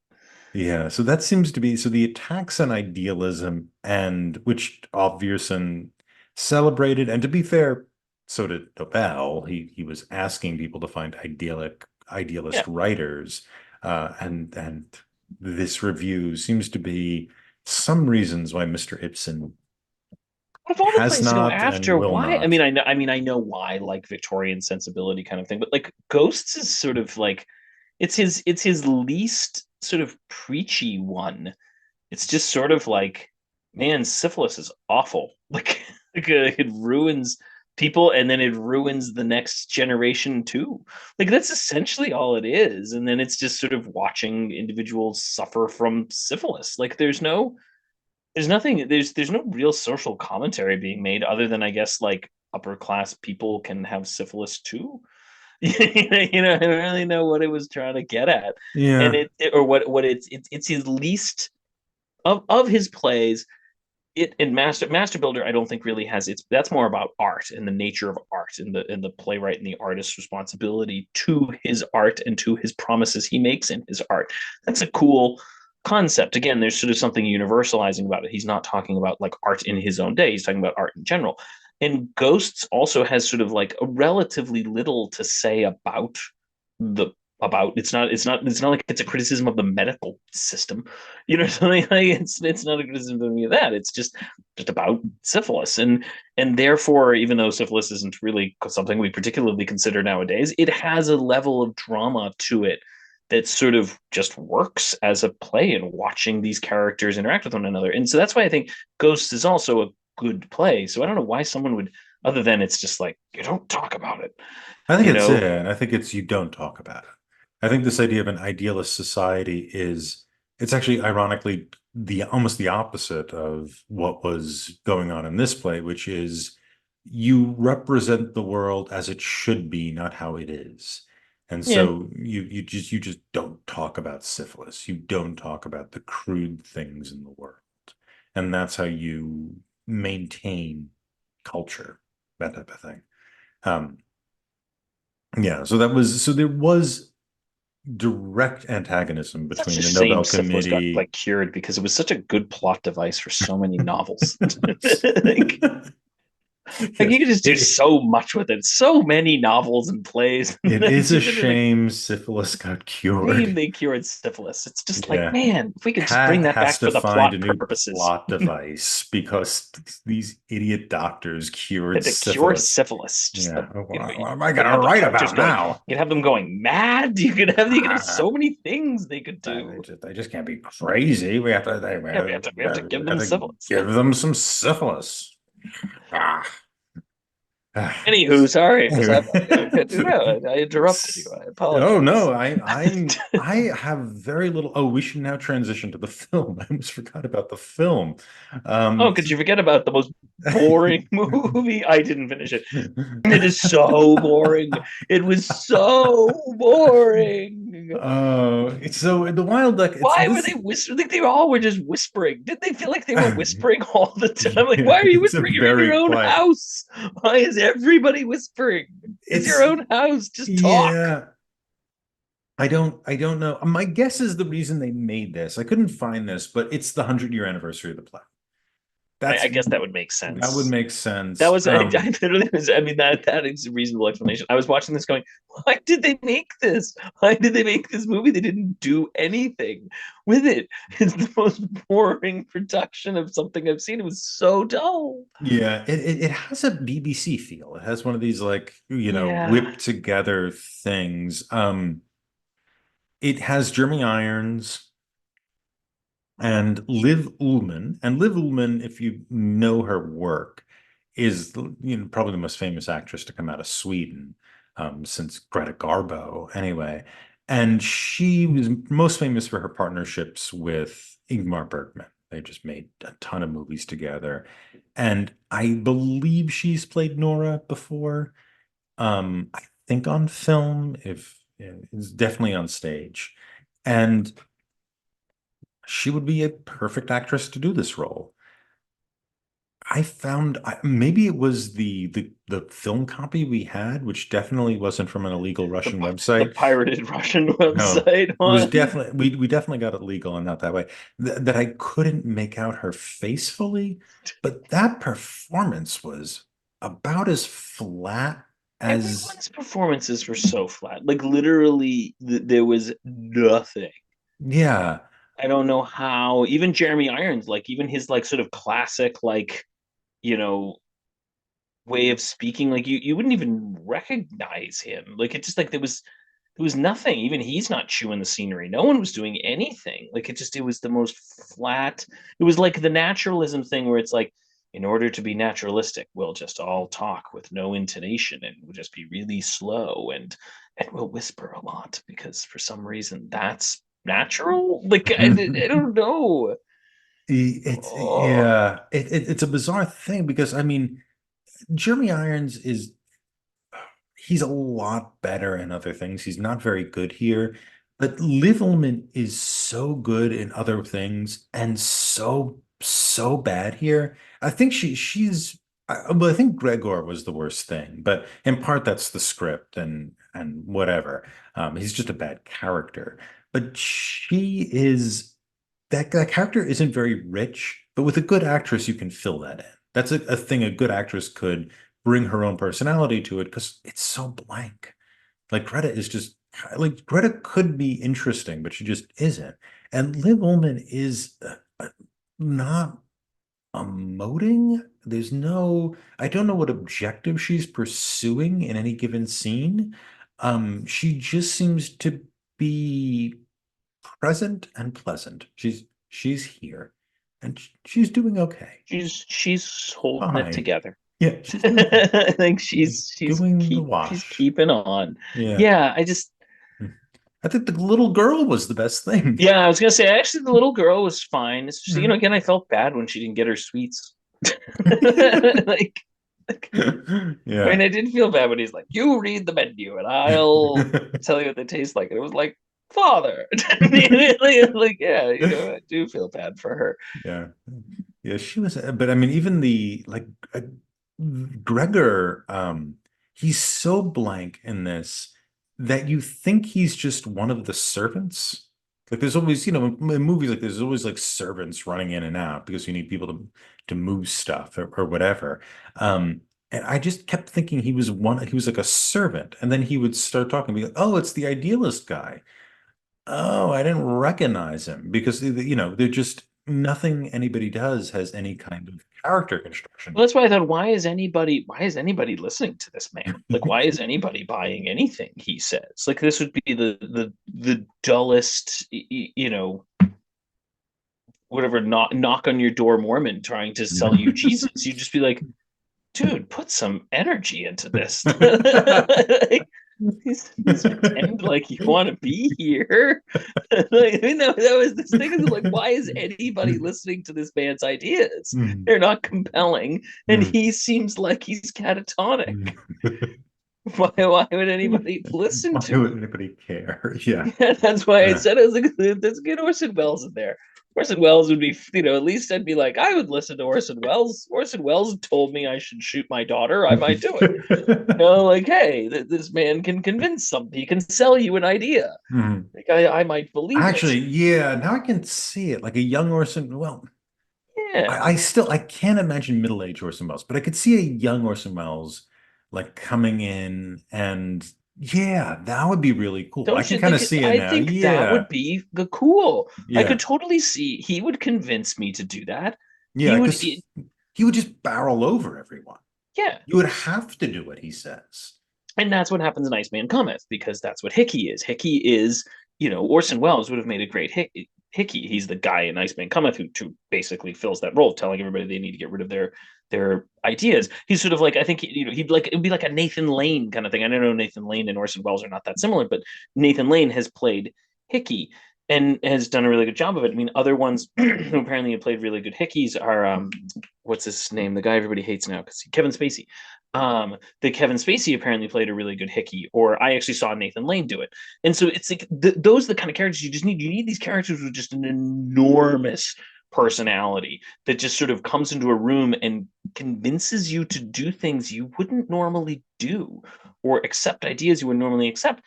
Yeah, so that seems to be so the attacks on idealism and which Alfviersen celebrated, and to be fair, so did Nobel. He was asking people to find idealist Yeah. writers, and this review seems to be some reasons why Mr. Ibsen Of all the has plays to go not and after, will why? not. I know why, like Victorian sensibility kind of thing, but like Ghosts is sort of like it's his least sort of preachy one. It's just sort of like, man, syphilis is awful. It ruins people and then it ruins the next generation too. Like that's essentially all it is. And then it's just sort of watching individuals suffer from syphilis. Like there's nothing there's no real social commentary being made other than I guess like upper class people can have syphilis too. I don't really know what it was trying to get at. And Yeah. or what it's his least of his plays. it in Master Builder, I don't think really has it's that's more about art and the nature of art and the playwright and the artist's responsibility to his art and to his promises he makes in his art. That's a cool concept. Again, there's sort of something universalizing about it. He's not talking about like art in his own day, he's talking about art in general. And Ghosts also has sort of like a relatively little to say the about it's not like it's a criticism of the medical system, you know, something like it's not a criticism of any of that. It's just about syphilis, and therefore, even though syphilis isn't really something we particularly consider nowadays, it has a level of drama to it that sort of just works as a play and watching these characters interact with one another. And so that's why I think Ghosts is also a good play. So I don't know why someone would, other than it's just like you don't talk about it, I think you it's know. it. I think it's you don't talk about it. I think this idea of an idealist society is it's actually ironically the almost the opposite of what was going on in this play, which is you represent the world as it should be, not how it is. And Yeah, so you just don't talk about syphilis. You don't talk about the crude things in the world. And that's how you maintain culture, that type of thing. Um, yeah, so there was direct antagonism such between a the shame Nobel syphilis got Committee. like cured because it was such a good plot device for so many novels. like, like Yes, you could just do it so much with it. So many novels and plays. it is a You could like shame syphilis got shame cured. they cured syphilis. It's just like, Yeah. man, if we could just bring Cat that has back to for the find plot a new purposes. plot device because these idiot doctors cured Had to cure syphilis. syphilis. Just Yeah. you know, What you am I could gonna have the write characters about going. now? You could have them going mad. You could have so many things they could do. They just can't be crazy. Yeah, we have to give We them have to syphilis. give them some syphilis. Ah. Anywho, sorry for Anyway. that. I interrupted you. I Oh apologize. no, I have very little. Oh, we should now transition to the film. I almost forgot about the film. Oh, Um, could you forget about the most boring movie? I didn't finish it. It is so boring. It was so boring. so the Wild Duck, it's Why were this. they whispering? Like they all were just whispering. Did they feel like they were whispering all the time? Like, why are you It's a whispering? You're in your very own quiet. house. Why is everybody whispering? It's your It's own house. Just talk. yeah. I don't know. My guess is the reason they made this. I couldn't find this, but it's the 100-year anniversary of the play. I That's guess that would make that would sense. make That sense. was I literally was. I mean that is a reasonable explanation. I was watching this going, why did they make this? Why did they make this movie? They didn't do anything with it. It's the most boring production of something I've seen. It was so dull. Yeah, it has a BBC feel. It has one of these like, Yeah. whipped together things. It has Jeremy Irons and Liv Ullmann. And Liv Ullmann, if you know her work, is probably the most famous actress to come out of Sweden since Greta Garbo, anyway. And she was most famous for her partnerships with Ingmar Bergman. They just made a ton of movies together. And I believe she's played Nora before. I think on film, if yeah, it's definitely on stage. And she would be a perfect actress to do this role. I found maybe it was the film copy we had, which definitely wasn't from an illegal The Russian the website. pirated Russian No, website it was one. definitely we definitely got it legal and not that way. That I couldn't make out her face fully, but that performance was about as flat as Everyone's performances were so flat. Like literally, there was nothing. yeah. I don't know how. Even Jeremy Irons, like even his like sort of classic like you know way of speaking, like you wouldn't even recognize him. Like it just like there was nothing. Even he's not chewing the scenery. No one was doing anything. Like it was the most flat. It was like the naturalism thing where it's like, in order to be naturalistic, we'll just all talk with no intonation and we'll just be really slow and we'll whisper a lot because for some reason that's natural. Like I don't know. It's Oh, yeah, it's a bizarre thing because I mean, Jeremy Irons is he's a lot better in other things. He's not very good here, but Liv Ullmann is so good in other things and so so bad here. I think well, I think Gregor was the worst thing, but in part that's the script and whatever. He's just a bad character. But she is that character isn't very rich, but with a good actress, you can fill that in. That's a thing a good actress could bring her own personality to it because it's so blank. Like Greta is just like Greta could be interesting, but she just isn't. And Liv Ullmann is not emoting. There's no, I don't know what objective she's pursuing in any given scene. She just seems to be present and pleasant. She's here and she's doing okay. She's holding it Fine. together. Yeah, she's doing fine. I think She's doing the she's wash. keeping on. Yeah. Yeah, I just I think the little girl was the best thing. yeah, I was gonna say actually the little girl was fine. It's just, Mhm. again, I felt bad when she didn't get her sweets. like, I Yeah. mean, I did feel bad when he's like, "You read the menu, and I'll tell you what they taste like." And it was like, "Father," like, yeah, I do feel bad for her. Yeah. Yeah, she was, but I mean, even the like Gregor, he's so blank in this that you think he's just one of the servants. Like there's always, in movies like there's always like servants running in and out because you need people to move stuff or whatever. And I just kept thinking he was like a servant, and then he would start talking, and be like, "Oh, it's the idealist guy." Oh, I didn't recognize him because they're just nothing anybody does has any kind of character construction. Well, that's why I thought, why is anybody listening to this man? Like, why is anybody buying anything he says? Like, this would be the dullest, whatever, knock on your door Mormon trying to sell you Jesus. You'd just be like, dude, put some energy into this. Like, he's pretend like you want to be here. Like, I mean, that was this thing is like, why is anybody listening to this man's ideas? Mm, They're not compelling, and mm, he seems like he's catatonic. mm. Why would anybody listen Why to would him? anybody care? Yeah. Yeah, that's why I Uh, said I was like, let's get Orson Welles in there. Orson Welles would be, at least I'd be like, I would listen to Orson Welles. Orson Welles told me I should shoot my daughter. I might do it. Like, hey, this man can convince something. He can sell you an idea. mhm. Like, I might believe it. Actually, yeah, now I can see it like a young Orson. Well, Yeah. I can't imagine middle-aged Orson Welles, but I could see a young Orson Welles like coming in and yeah, that would be really cool. I Don't can you kind of think? see it I now. think that Yeah. would be the cool. I Yeah. could totally see he would convince me to do that. Yeah, He would, because he would just barrel over everyone. yeah. You would have to do what he says. And that's what happens in Iceman Cometh, because that's what Hickey is. Hickey is, Orson Welles would have made a great Hickey. He's the guy in Iceman Cometh who basically fills that role, telling everybody they need to get rid of their ideas. He's sort of like, I think, he'd like, it'd be like a Nathan Lane kind of thing. I don't know, Nathan Lane and Orson Welles are not that similar, but Nathan Lane has played Hickey and has done a really good job of it. I mean, other ones who apparently have played really good Hickeys are what's his name? The guy everybody hates now, because Kevin Spacey. The Kevin Spacey apparently played a really good Hickey, or I actually saw Nathan Lane do it. And so it's like those are the kind of characters you just need. You need these characters with just an enormous personality that just sort of comes into a room and convinces you to do things you wouldn't normally do or accept ideas you would normally accept.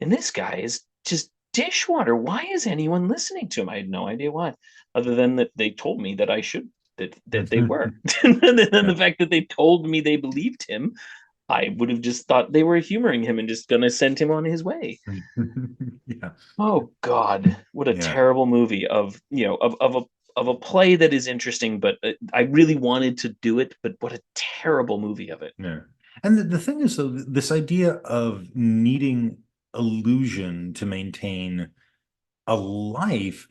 And this guy is just dishwater. Why is anyone listening to him? I had no idea why, other than that they told me that I should, that they were. And then Yeah. the fact that they told me they believed him, I would have just thought they were humoring him and just gonna send him on his way. Yeah. Oh God, what a Yeah. terrible movie of of a play that is interesting, but I really wanted to do it, but what a terrible movie of it. Yeah. And the thing is, though, this idea of needing illusion to maintain a life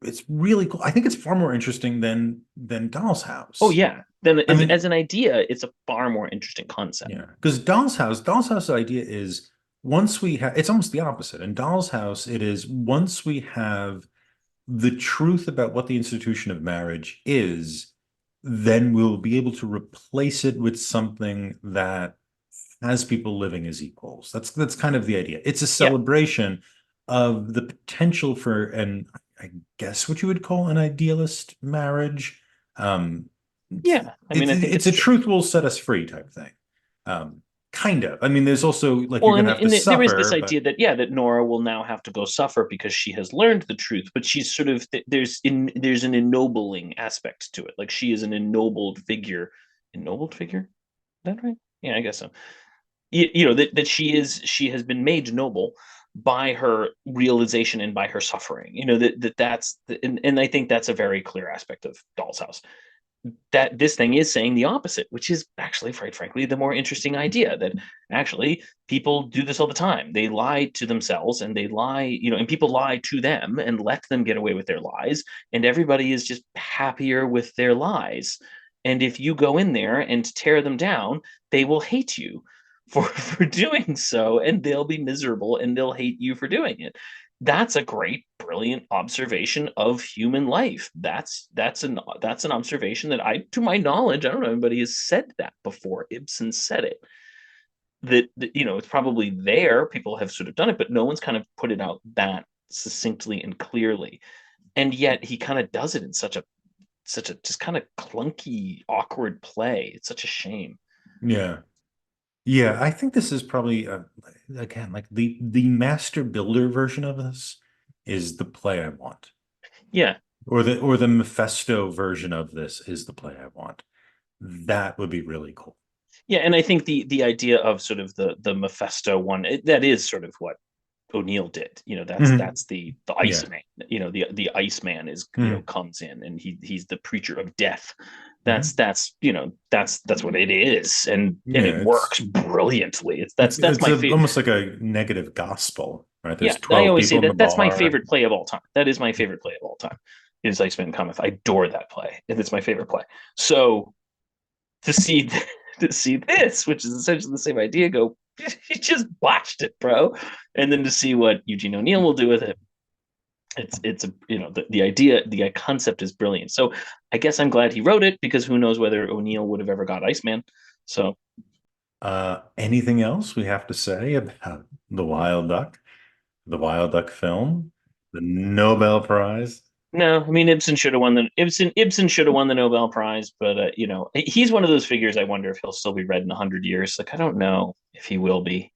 it's really cool. I think it's far more interesting than Doll's Oh House. yeah, then I as mean, an idea, it's a far more interesting concept. yeah, because Doll's House idea is once we have, it's almost the opposite. In Doll's House, it is once we have the truth about what the institution of marriage is, then we'll be able to replace it with something that has people living as equals. That's kind of the idea. It's a Yeah, celebration of the potential for an, I guess what you would call an idealist marriage. Um, Yeah, I mean, I think it's it's a true. truth will set us free type thing. Kind of. I mean, there's also like you're Well, gonna have to there is this suffer, but idea that yeah, that Nora will now have to go suffer because she has learned the truth, but she's sort of there's an ennobling aspect to it. Like she is an ennobled figure. Is that right? Yeah, I guess so. You know that she has been made noble by her realization and by her suffering. You know that's and I think that's a very clear aspect of Doll's House, that this thing is saying the opposite, which is actually, quite frankly, the more interesting idea that actually people do this all the time. They lie to themselves and they lie, you know, and people lie to them and let them get away with their lies. And everybody is just happier with their lies. And if you go in there and tear them down, they will hate you for doing so, and they'll be miserable and they'll hate you for doing it. That's a great, brilliant observation of human life. That's an observation that I, to my knowledge, I don't know if anybody has said that before. Ibsen said it. That you know, it's probably there. People have sort of done it, but no one's kind of put it out that succinctly and clearly. And yet he kind of does it in such a just kind of clunky, awkward play. It's such a shame. yeah. Yeah, I think this is probably again like the master builder version of this is the play I want. Yeah, Or the Mephisto version of this is the play I want. That would be really cool. yeah, and I think the idea of sort of the Mephisto one, that is sort of what O'Neill did. You know, Mhm. that's the Yeah. Iceman. You know, the Iceman is, you know, Mhm. comes in and he's the preacher of death. Mhm. That's you know that's what it is, and it Yeah, works brilliantly. It's that's it's my a favorite. almost like a negative gospel, right? There's Yeah, I 12 always say people in the that that's my bar. favorite play of all time. That is my favorite play of all time. Is Iceman Cometh. I adore that play. It's my favorite play. So to see to see this, which is essentially the same idea, go, you just botched it, bro. And then to see what Eugene O'Neill will do with it, it's a you know the idea, the concept is brilliant. So I guess I'm glad he wrote it because who knows whether O'Neill would have ever got Iceman. So Anything else we have to say about the Wild Duck film, the Nobel Prize? no, I mean Ibsen should have won the Nobel Prize, but you know he's one of those figures. I wonder if he'll still be read in 100 years. Like I don't know if he will be.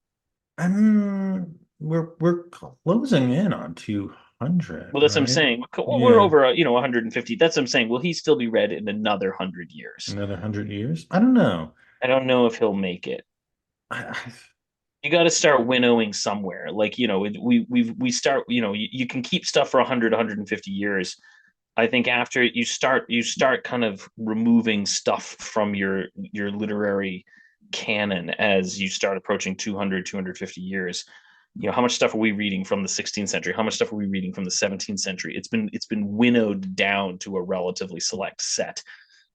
We're closing in on 200, Well, that's what I'm right? saying. We're Yeah, over, you know, 150. That's what I'm saying. Will he still be read in another 100 years? another 100 years. I don't know. I don't know if he'll make it. I, You got to start winnowing somewhere. Like, you know, we start, you know, you can keep stuff for 100, 150 years. I think after you start kind of removing stuff from your literary canon as you start approaching 200, 250 years. You know, how much stuff are we reading from the 16th century? How much stuff are we reading from the 17th century? It's been winnowed down to a relatively select set.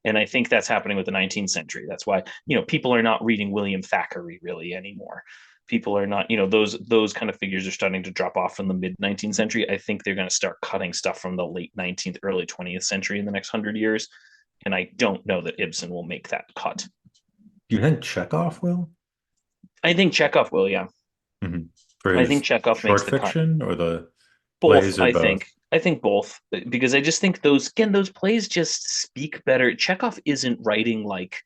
And I think that's happening with the 19th century. That's why, you know, people are not reading William Thackeray really anymore. People are not, you know, those kind of figures are starting to drop off from the mid 19th century. I think they're going to start cutting stuff from the late 19th, early 20th century in the next 100 years. And I don't know that Ibsen will make that cut. do you think Chekhov will? I think Chekhov will, yeah. Mhm. For I think his Chekhov makes short the cut. fiction or the Both, plays or I both? think. I think both because I just think those plays just speak better. Chekhov isn't writing like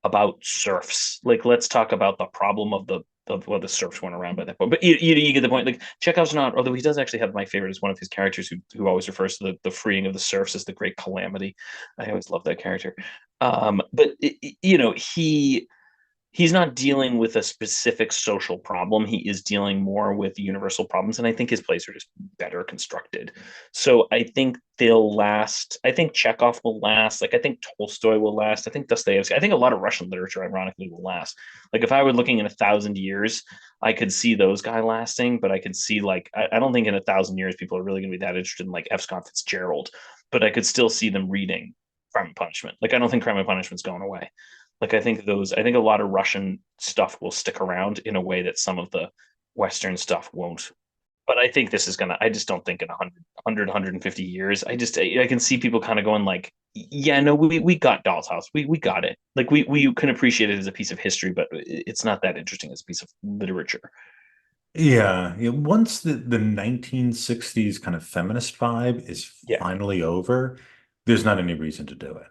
about serfs. Like, let's talk about the problem of the serfs went around by that point. But you get the point. Like, Chekhov's not, although he does actually have my favorite as one of his characters who always refers to the freeing of the serfs as the great calamity. I always love that character. But you know, he's not dealing with a specific social problem. He is dealing more with universal problems, and I think his plays are just better constructed. So I think they'll last. I think Chekhov will last. Like I think Tolstoy will last. I think Dostoevsky. I think a lot of Russian literature, ironically, will last. Like if I were looking in 1,000 years, I could see those guys lasting, but I could see like I don't think in 1,000 years people are really going to be that interested in like F. Scott Fitzgerald, but I could still see them reading Crime and Punishment. Like I don't think Crime and Punishment's going away. Like I think a lot of Russian stuff will stick around in a way that some of the Western stuff won't. But I think this is gonna. I just don't think in 150 years. I can see people kind of going like, yeah, no, we got Doll's House. We got it. Like we can appreciate it as a piece of history, but it's not that interesting as a piece of literature. Yeah, yeah. Once the 1960s kind of feminist vibe is Yeah. finally over, there's not any reason to do it.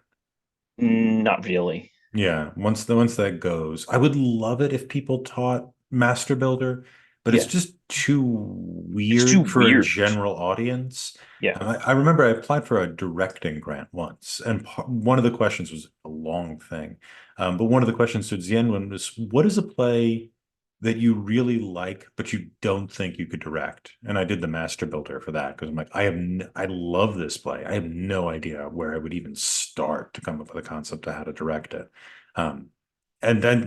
Not really. Yeah, once that goes, I would love it if people taught Master Builder, but it's Yeah, just too it's too weird for a weird. general audience. Yeah, I remember I applied for a directing grant once, and one of the questions was a long thing, but one of the questions towards the end one was, "What is a play that you really like, but you don't think you could direct?" And I did the Master Builder for that because I'm like, I love this play. I have no idea where I would even start to come up with a concept of how to direct it. Um, and then,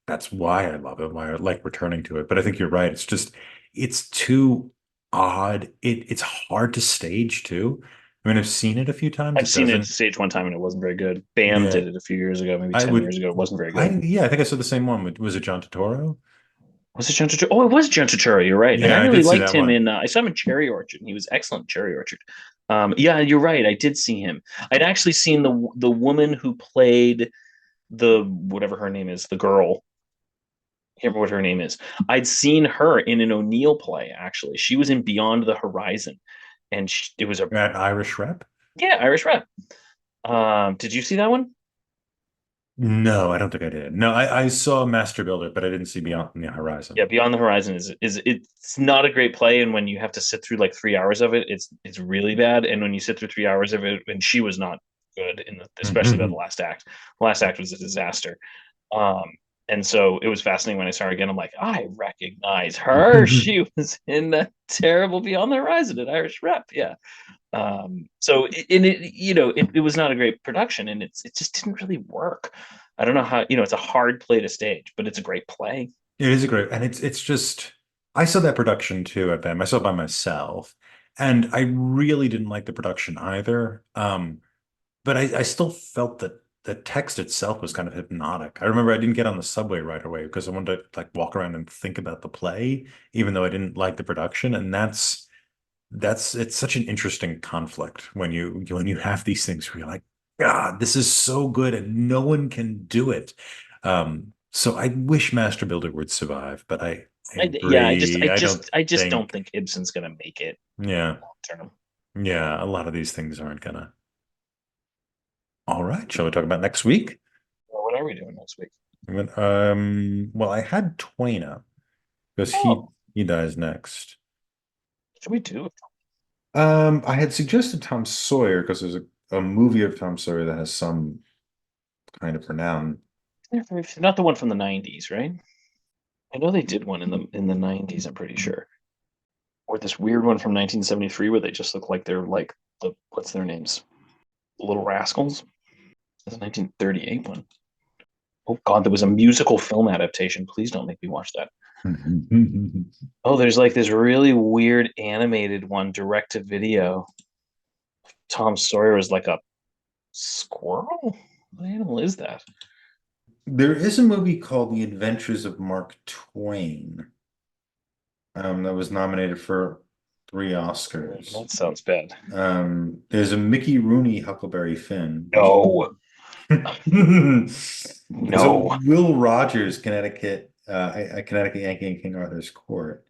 that's why I love it, why I like returning to it. But I think you're right. It's too odd. It's hard to stage too. I mean, I've seen it a few times. I've It seen it doesn't, stage one time and it wasn't very good. Bam yeah, did it a few years ago, maybe I 10 years would, ago. It wasn't very good. yeah, I think I saw the same one. Was it John Turturro? Was it John Turturro? Oh, it was John Turturro. You're right. And I Yeah, I really did see liked that him one. in. I saw him in Cherry Orchard. And he was excellent in Cherry Orchard. Yeah, you're right. I did see him. I'd actually seen the woman who played the whatever her name is, the girl. I can't remember what her name is. I'd seen her in an O'Neill play. Actually, she was in Beyond the Horizon, and it was a At Irish Rep? yeah Irish rep. Did you see that one? No, I don't think I did. No, I saw Master Builder, but I didn't see Beyond the Horizon. Yeah, Beyond the Horizon is it's not a great play, and when you have to sit through like 3 hours of it, it's really bad. And when you sit through 3 hours of it, and she was not good especially by the last act. The last act was a disaster. Um, and so it was fascinating when I saw her again. I'm like, I recognize her. She was in that terrible Beyond the Horizon at Irish Rep. Yeah. So it was not a great production, and it just didn't really work. I don't know how, it's a hard play to stage, but it's a great play. It is a great, and it's just I saw that production too at them. I saw it by myself, and I really didn't like the production either. But I still felt that the text itself was kind of hypnotic. I remember I didn't get on the subway right away because I wanted to like walk around and think about the play, even though I didn't like the production. And that's it's such an interesting conflict when you have these things where you're like, God, this is so good and no one can do it. So I wish Master Builder would survive, but I Yeah, I just, I agree. I don't just, I just don't think, think Ibsen's gonna make it yeah, long term. yeah, a lot of these things aren't gonna. All right, shall we talk about next week? Well, what are we doing next week? Well, I had Twain up because he Oh, he dies next. should we do it? I had suggested Tom Sawyer because there's a movie of Tom Sawyer that has some kind of renown. Not the one from the '90s, right? I know they did one in the '90s. I'm pretty sure, or this weird one from 1973 where they just look like they're like what's their names? Little Rascals. That's a 1938 one. Oh God, there was a musical film adaptation. Please don't make me watch that. Oh, there's like this really weird animated one, direct to video. Tom Sawyer is like a squirrel. What animal is that? There is a movie called The Adventures of Mark Twain, that was nominated for 3 Oscars. That sounds bad. There's a Mickey Rooney Huckleberry Finn. No, There's a no. Will Rogers Connecticut, a Connecticut Yankee in King Arthur's Court.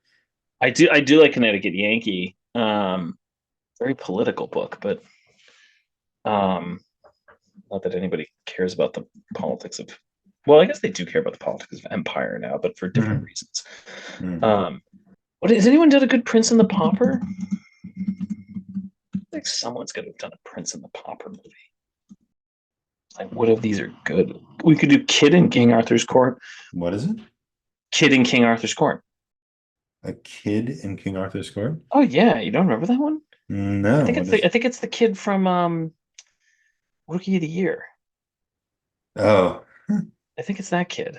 I do like Connecticut Yankee. Very political book, but um, not that anybody cares about the politics of. Well, I guess they do care about the politics of empire now, but for different Mhm. reasons. Mhm. Um, what has anyone done a good Prince and the Pauper? I think someone's got to have done a Prince and the Pauper movie. Like, what of these are good? We could do Kid in King Arthur's Court. What is it? Kid in King Arthur's Court. A Kid in King Arthur's Court? Oh yeah, you don't remember that one? I No, think what it's the I is? think it's the kid from Rookie of the Year. Oh, I think it's that kid.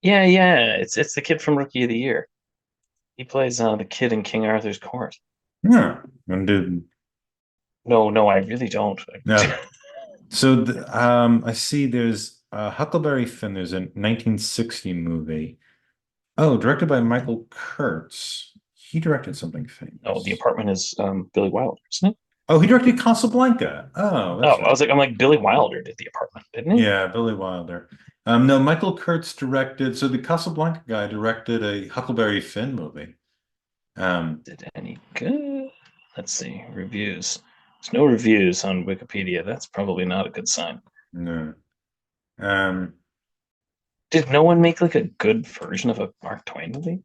Yeah, yeah, it's the kid from Rookie of the Year. He plays the kid in King Arthur's Court. no. And did No, no, I really don't. no. So I see there's Huckleberry Finn. There's a 1960 movie. Oh, directed by Michael Kurtz. He directed something No, The famous. Apartment is Billy Wilder, isn't it? Oh, he directed Casablanca. Oh, Oh, that's I right. was like, I'm like Billy Wilder did The Apartment, didn't he? Yeah, Billy Wilder. No, Michael Kurtz directed. So the Casablanca guy directed a Huckleberry Finn movie. Um, Did any good? Let's see reviews. There's no reviews on Wikipedia. That's probably not a good sign. No. Um, Did no one make like a good version of a Mark Twain movie?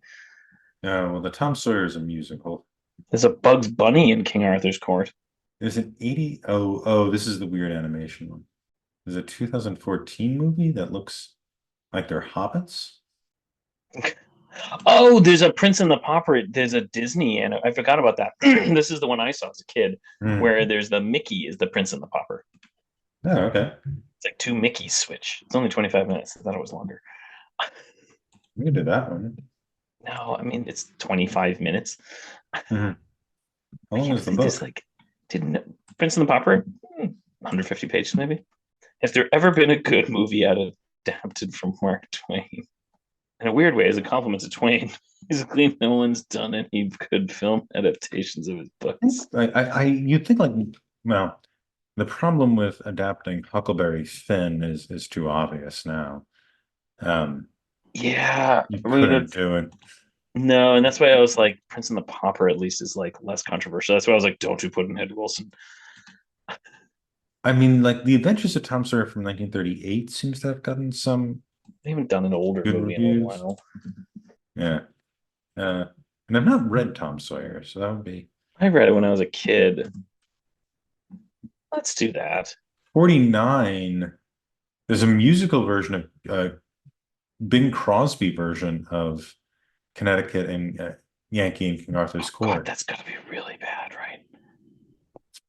well, the Tom Sawyer is a musical. There's a Bugs Bunny in King Arthur's Court. There's an 80. Oh, this is the weird animation one. There's a 2014 movie that looks like they're hobbits. Oh, there's a Prince and the Pauper. There's a Disney, and I forgot about that. This is the one I saw as a kid, where Hmm. there's the Mickey is the Prince and the Pauper. Oh, okay. It's like two Mickeys switch. It's only 25 minutes. I thought it was longer. We can do that one. No, I mean it's 25 minutes. Hmm. How I long can't is the believe this book? like didn't Prince and the Pauper. 150 pages maybe. Has there ever been a good movie adapted from Mark Twain? In a weird way, as a compliment to Twain, basically no one's done any good film adaptations of his books. You'd think like, well, the problem with adapting Huckleberry Finn is too obvious now. Um, Yeah, you I mean couldn't it's do it. no, and that's why I was like, Prince and the Pauper at least is like less controversial. That's why I was like, don't you put in Ed Wilson? I mean, like The Adventures of Tom Sawyer from 1938 seems to have gotten some They haven't done an older good movie in a reviews. while. Yeah. Uh, and I've not read Tom Sawyer, so that would be I read it when I was a kid. Let's do that. 49. There's a musical version of Bing Crosby version of Connecticut and Yankee and King Oh Arthur's God, Court. that's gotta be really bad, right?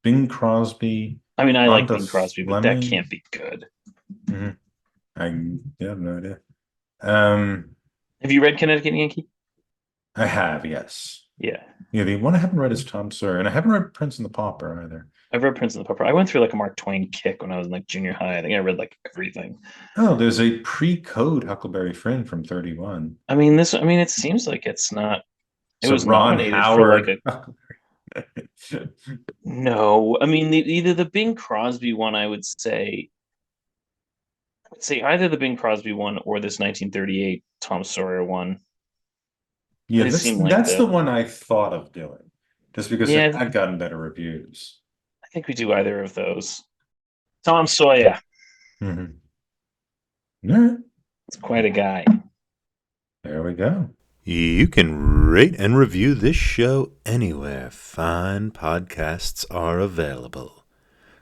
Bing Crosby, I mean, I like Rhonda Bing Crosby, but that Fleming. can't be good. Mhm. I yeah, have no idea. Um, Have you read Connecticut Yankee? I have, yes. Yeah. Yeah, the one I haven't read is Tom Sawyer, and I haven't read Prince and the Pauper either. I've read Prince and the Pauper. I went through like a Mark Twain kick when I was in like junior high. I think I read like everything. Oh, there's a pre-code Huckleberry Finn from 31. I mean, it seems like it's not, it So was Ron nominated for like Howard. a, no, I mean, either the Bing Crosby one, I would say either the Bing Crosby one or this 1938 Tom Sawyer one. Yeah, They that's seem like that's the the, one I thought of doing, just because it yeah, had gotten better reviews. I think we do either of those. Tom Sawyer, Hmm. All right, it's quite a guy. there we go. You can rate and review this show anywhere fine podcasts are available.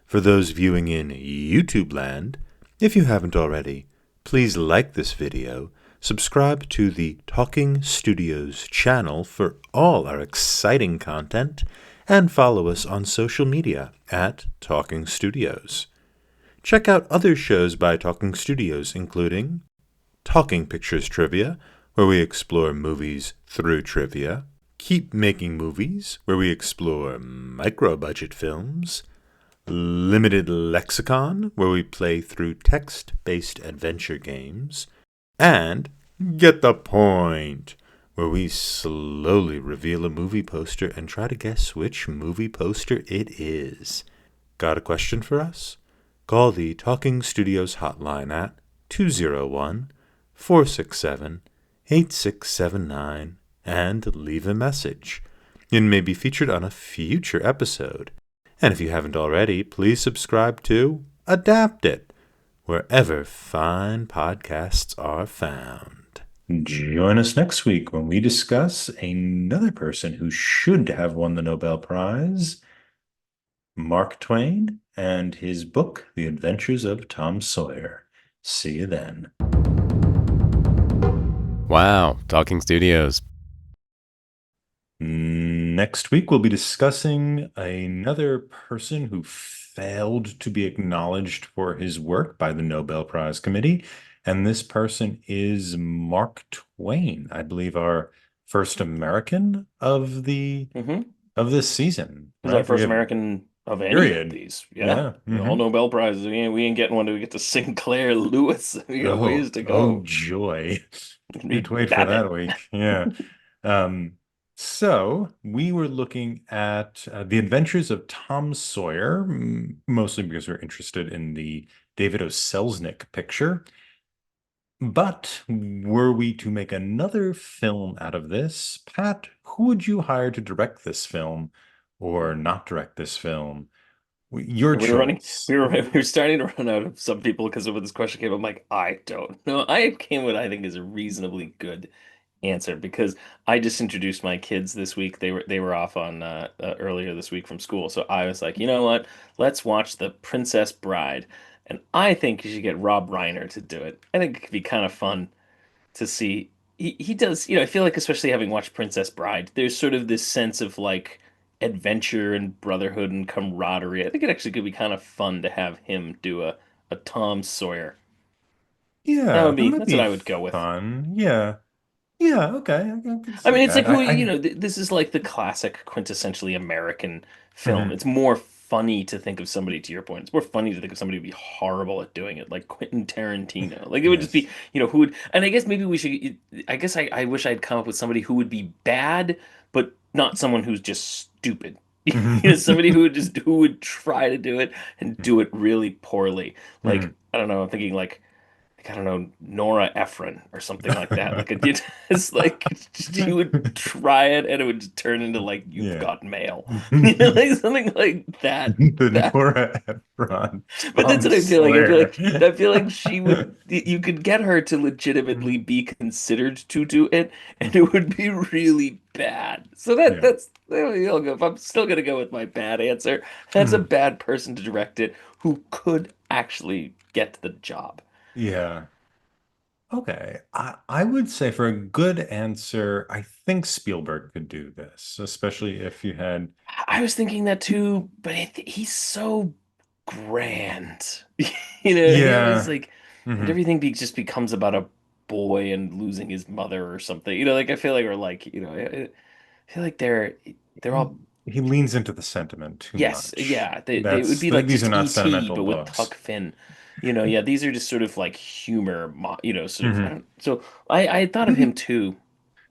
For those viewing in YouTube land, if you haven't already, please like this video, subscribe to the Talking Studios channel for all our exciting content, and follow us on social media at Talking Studios. Check out other shows by Talking Studios, including Talking Pictures Trivia, where we explore movies through trivia, Keep Making Movies, where we explore micro-budget films, Limited Lexicon, where we play through text-based adventure games, and Get the Point, where we slowly reveal a movie poster and try to guess which movie poster it is. Got a question for us? Call the Talking Studios hotline at 201 467 8679 and leave a message. It may be featured on a future episode. And if you haven't already, please subscribe to Adapt It, wherever fine podcasts are found. Join us next week when we discuss another person who should have won the Nobel Prize, Mark Twain, and his book, The Adventures of Tom Sawyer. See you then. Wow, Talking Studios. Next week, we'll be discussing another person who failed to be acknowledged for his work by the Nobel Prize Committee. And this person is Mark Twain, I believe our first American of the Mm-hmm. of this season, He's our right? We first have American of any of period. these. Yeah. Yeah. All Nobel Prizes. We ain't getting one till we get to Sinclair Lewis. We got Oh, ways to oh go. joy. It can be Can't wait for Babbitt. that week. Yeah. Um, so we were looking at The Adventures of Tom Sawyer, mostly because we're interested in the David O. Selznick picture. But were we to make another film out of this, Pat, who would you hire to direct this film or not direct this film? Your We were running, choice. we were starting to run out of some people because of when this question came. I'm like, I don't know. I came with what I think is a reasonably good answer because I just introduced my kids this week. They were off on earlier this week from school, so I was like, you know what? Let's watch The Princess Bride, and I think you should get Rob Reiner to do it. I think it could be kind of fun to see. He does, I feel like especially having watched Princess Bride, there's sort of this sense of like adventure and brotherhood and camaraderie. I think it actually could be kind of fun to have him do a Tom Sawyer. Yeah, that might That's what be I would go with. fun. Yeah. Yeah, okay. I can I see mean, it's like that. who, this is like the classic quintessentially American film. Mhm, It's more funny to think of somebody, to your point, it's more funny to think of somebody who'd be horrible at doing it, like Quentin Tarantino. Like it would just be, yes. who would, and I guess maybe we should, I guess I wish I'd come up with somebody who would be bad, but not someone who's just stupid. Somebody Mhm. who would try to do it and do it really poorly. Like, Mhm. I don't know, I'm thinking like I don't know, Nora Ephron or something like that. Like it's like she would try it and it would just turn into like you've Yeah. got mail. Like something like that. The That Nora Ephron, but that's Tom what I feel like. Sawyer. I feel like she would you could get her to legitimately be considered to do it and it would be really bad. So Yeah. that's there you go. If I'm still gonna go with my bad answer, that's a Mhm. bad person to direct it who could actually get the job. Yeah. Okay. I would say for a good answer, I think Spielberg could do this, especially if you had. I was thinking that too, but he's so grand. He always Yeah. like, and Hmm. everything just becomes about a boy and losing his mother or something. Like I feel like, or like, I feel like they're He all, he leans into the sentiment too yes, much. yeah. They would be like These are just not E.T. sentimental but with books. Huck Finn. Yeah, these are just sort of like humor, sort of. I Hmm. don't, so I thought of him Maybe too.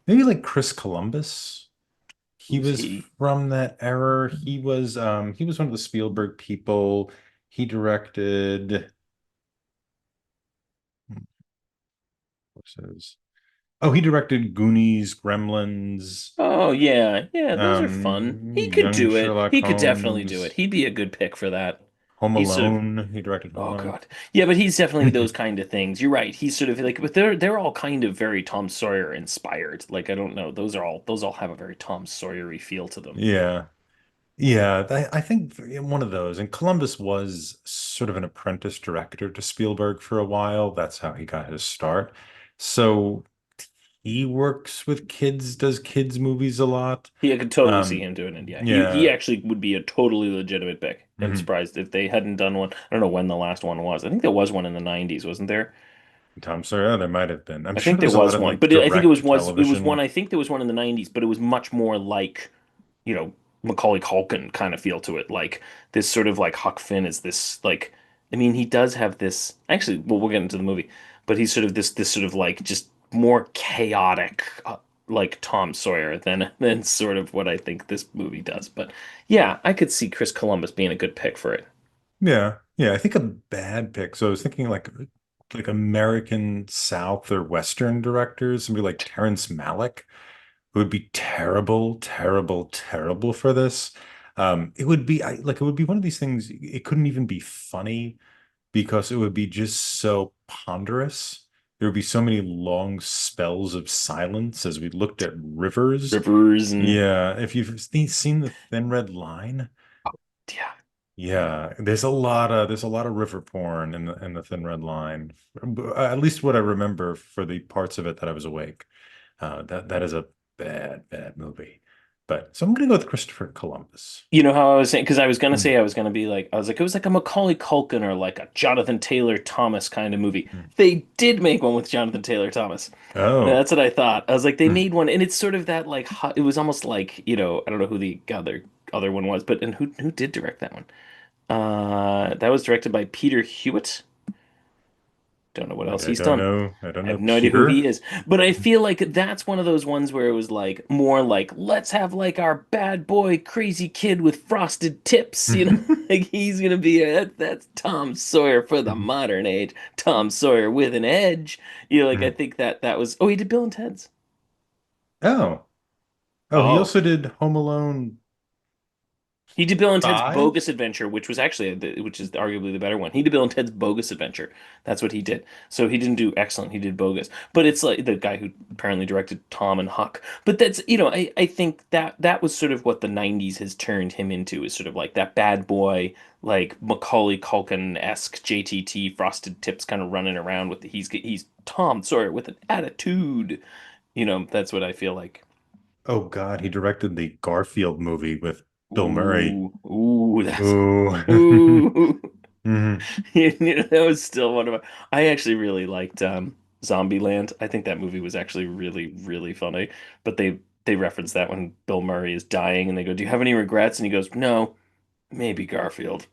maybe like Chris Columbus. He Who's was he? from that era. He was one of the Spielberg people. He directed what's his? Oh, he directed Goonies, Gremlins, Oh yeah, yeah, those are fun. He could Young do it. Sherlock He could definitely do it. Holmes, He'd be a good pick for that. Home He's sort of Alone. He directed Home oh Alone. God. Yeah, but he's definitely those kind of things. You're right. He's sort of like but they're all kind of very Tom Sawyer inspired. Like I don't know. Those all have a very Tom Sawyery feel to them. Yeah. Yeah, I think one of those. And Columbus was sort of an apprentice director to Spielberg for a while. That's how he got his start. So he works with kids, does kids movies a lot. He I could totally see Um, him doing it. Yeah. He yeah. actually would be a totally legitimate pick. I'm Mhm. surprised if they hadn't done one. I don't know when the last one was. I think there was one in the 90s, wasn't there? Tom Sawyer, there might have been. I'm I sure think there there was a lot was of one, like but I think direct it was one. television. I think there was one in the '90s, but it was much more like Macaulay Culkin kind of feel to it. Like this sort of like Huck Finn is this like I mean he does have this actually. Well, we'll get into the movie, but he's sort of this sort of like just more chaotic like Tom Sawyer than sort of what I think this movie does. But yeah, I could see Chris Columbus being a good pick for it. Yeah. Yeah, I think a bad pick. So I was thinking like American South or Western directors, somebody like Terrence Malick, who would be terrible, terrible, terrible for this. It would be like it would be one of these things. It couldn't even be funny because it would be just so ponderous. There would be so many long spells of silence as we looked at rivers. Rivers and Yeah, if you've seen the Thin Red Line, yeah. yeah, there's a lot of river porn in the Thin Red Line. At least what I remember for the parts of it that I was awake. That is a bad movie. But so I'm gonna go with Christopher Columbus. You know how I was saying because I was gonna Mm. say I was gonna be like I was like it was like a Macaulay Culkin or like a Jonathan Taylor Thomas kind of movie. Mm. They did make one with Jonathan Taylor Thomas. Oh. That's what I thought. I was like they Mm. made one and it's sort of that like it was almost like I don't know who the other one was, but and who did direct that one? That was directed by Peter Hewitt. Don't know what else I he's don't done. know. I don't I know have no idea who he Peter. is, but I feel like that's one of those ones where it was like more like let's have like our bad boy crazy kid with frosted tips, like he's gonna be that's Tom Sawyer for the modern age, Tom Sawyer with an edge. Like I Mm. think that was he did Bill and Ted's. Oh. Oh, he Oh, also did Home Alone He did Bill and Ted's Five? Bogus Adventure, which was actually which is arguably the better one. He did Bill and Ted's Bogus Adventure. That's what he did. So he didn't do excellent. He did bogus. But it's like the guy who apparently directed Tom and Huck. But that's I think that was sort of what the '90s has turned him into, is sort of like that bad boy, like Macaulay Culkin-esque JTT Frosted Tips kind of running around with he's Tom Sawyer with an attitude. That's what I feel like. Oh God, he directed the Garfield movie with Bill Murray. That's Ooh. ooh. Mhm. That was still one of my. I actually really liked Zombieland. I think that movie was actually really, really funny. But they reference that when Bill Murray is dying, and they go, "Do you have any regrets?" And he goes, "No, maybe Garfield."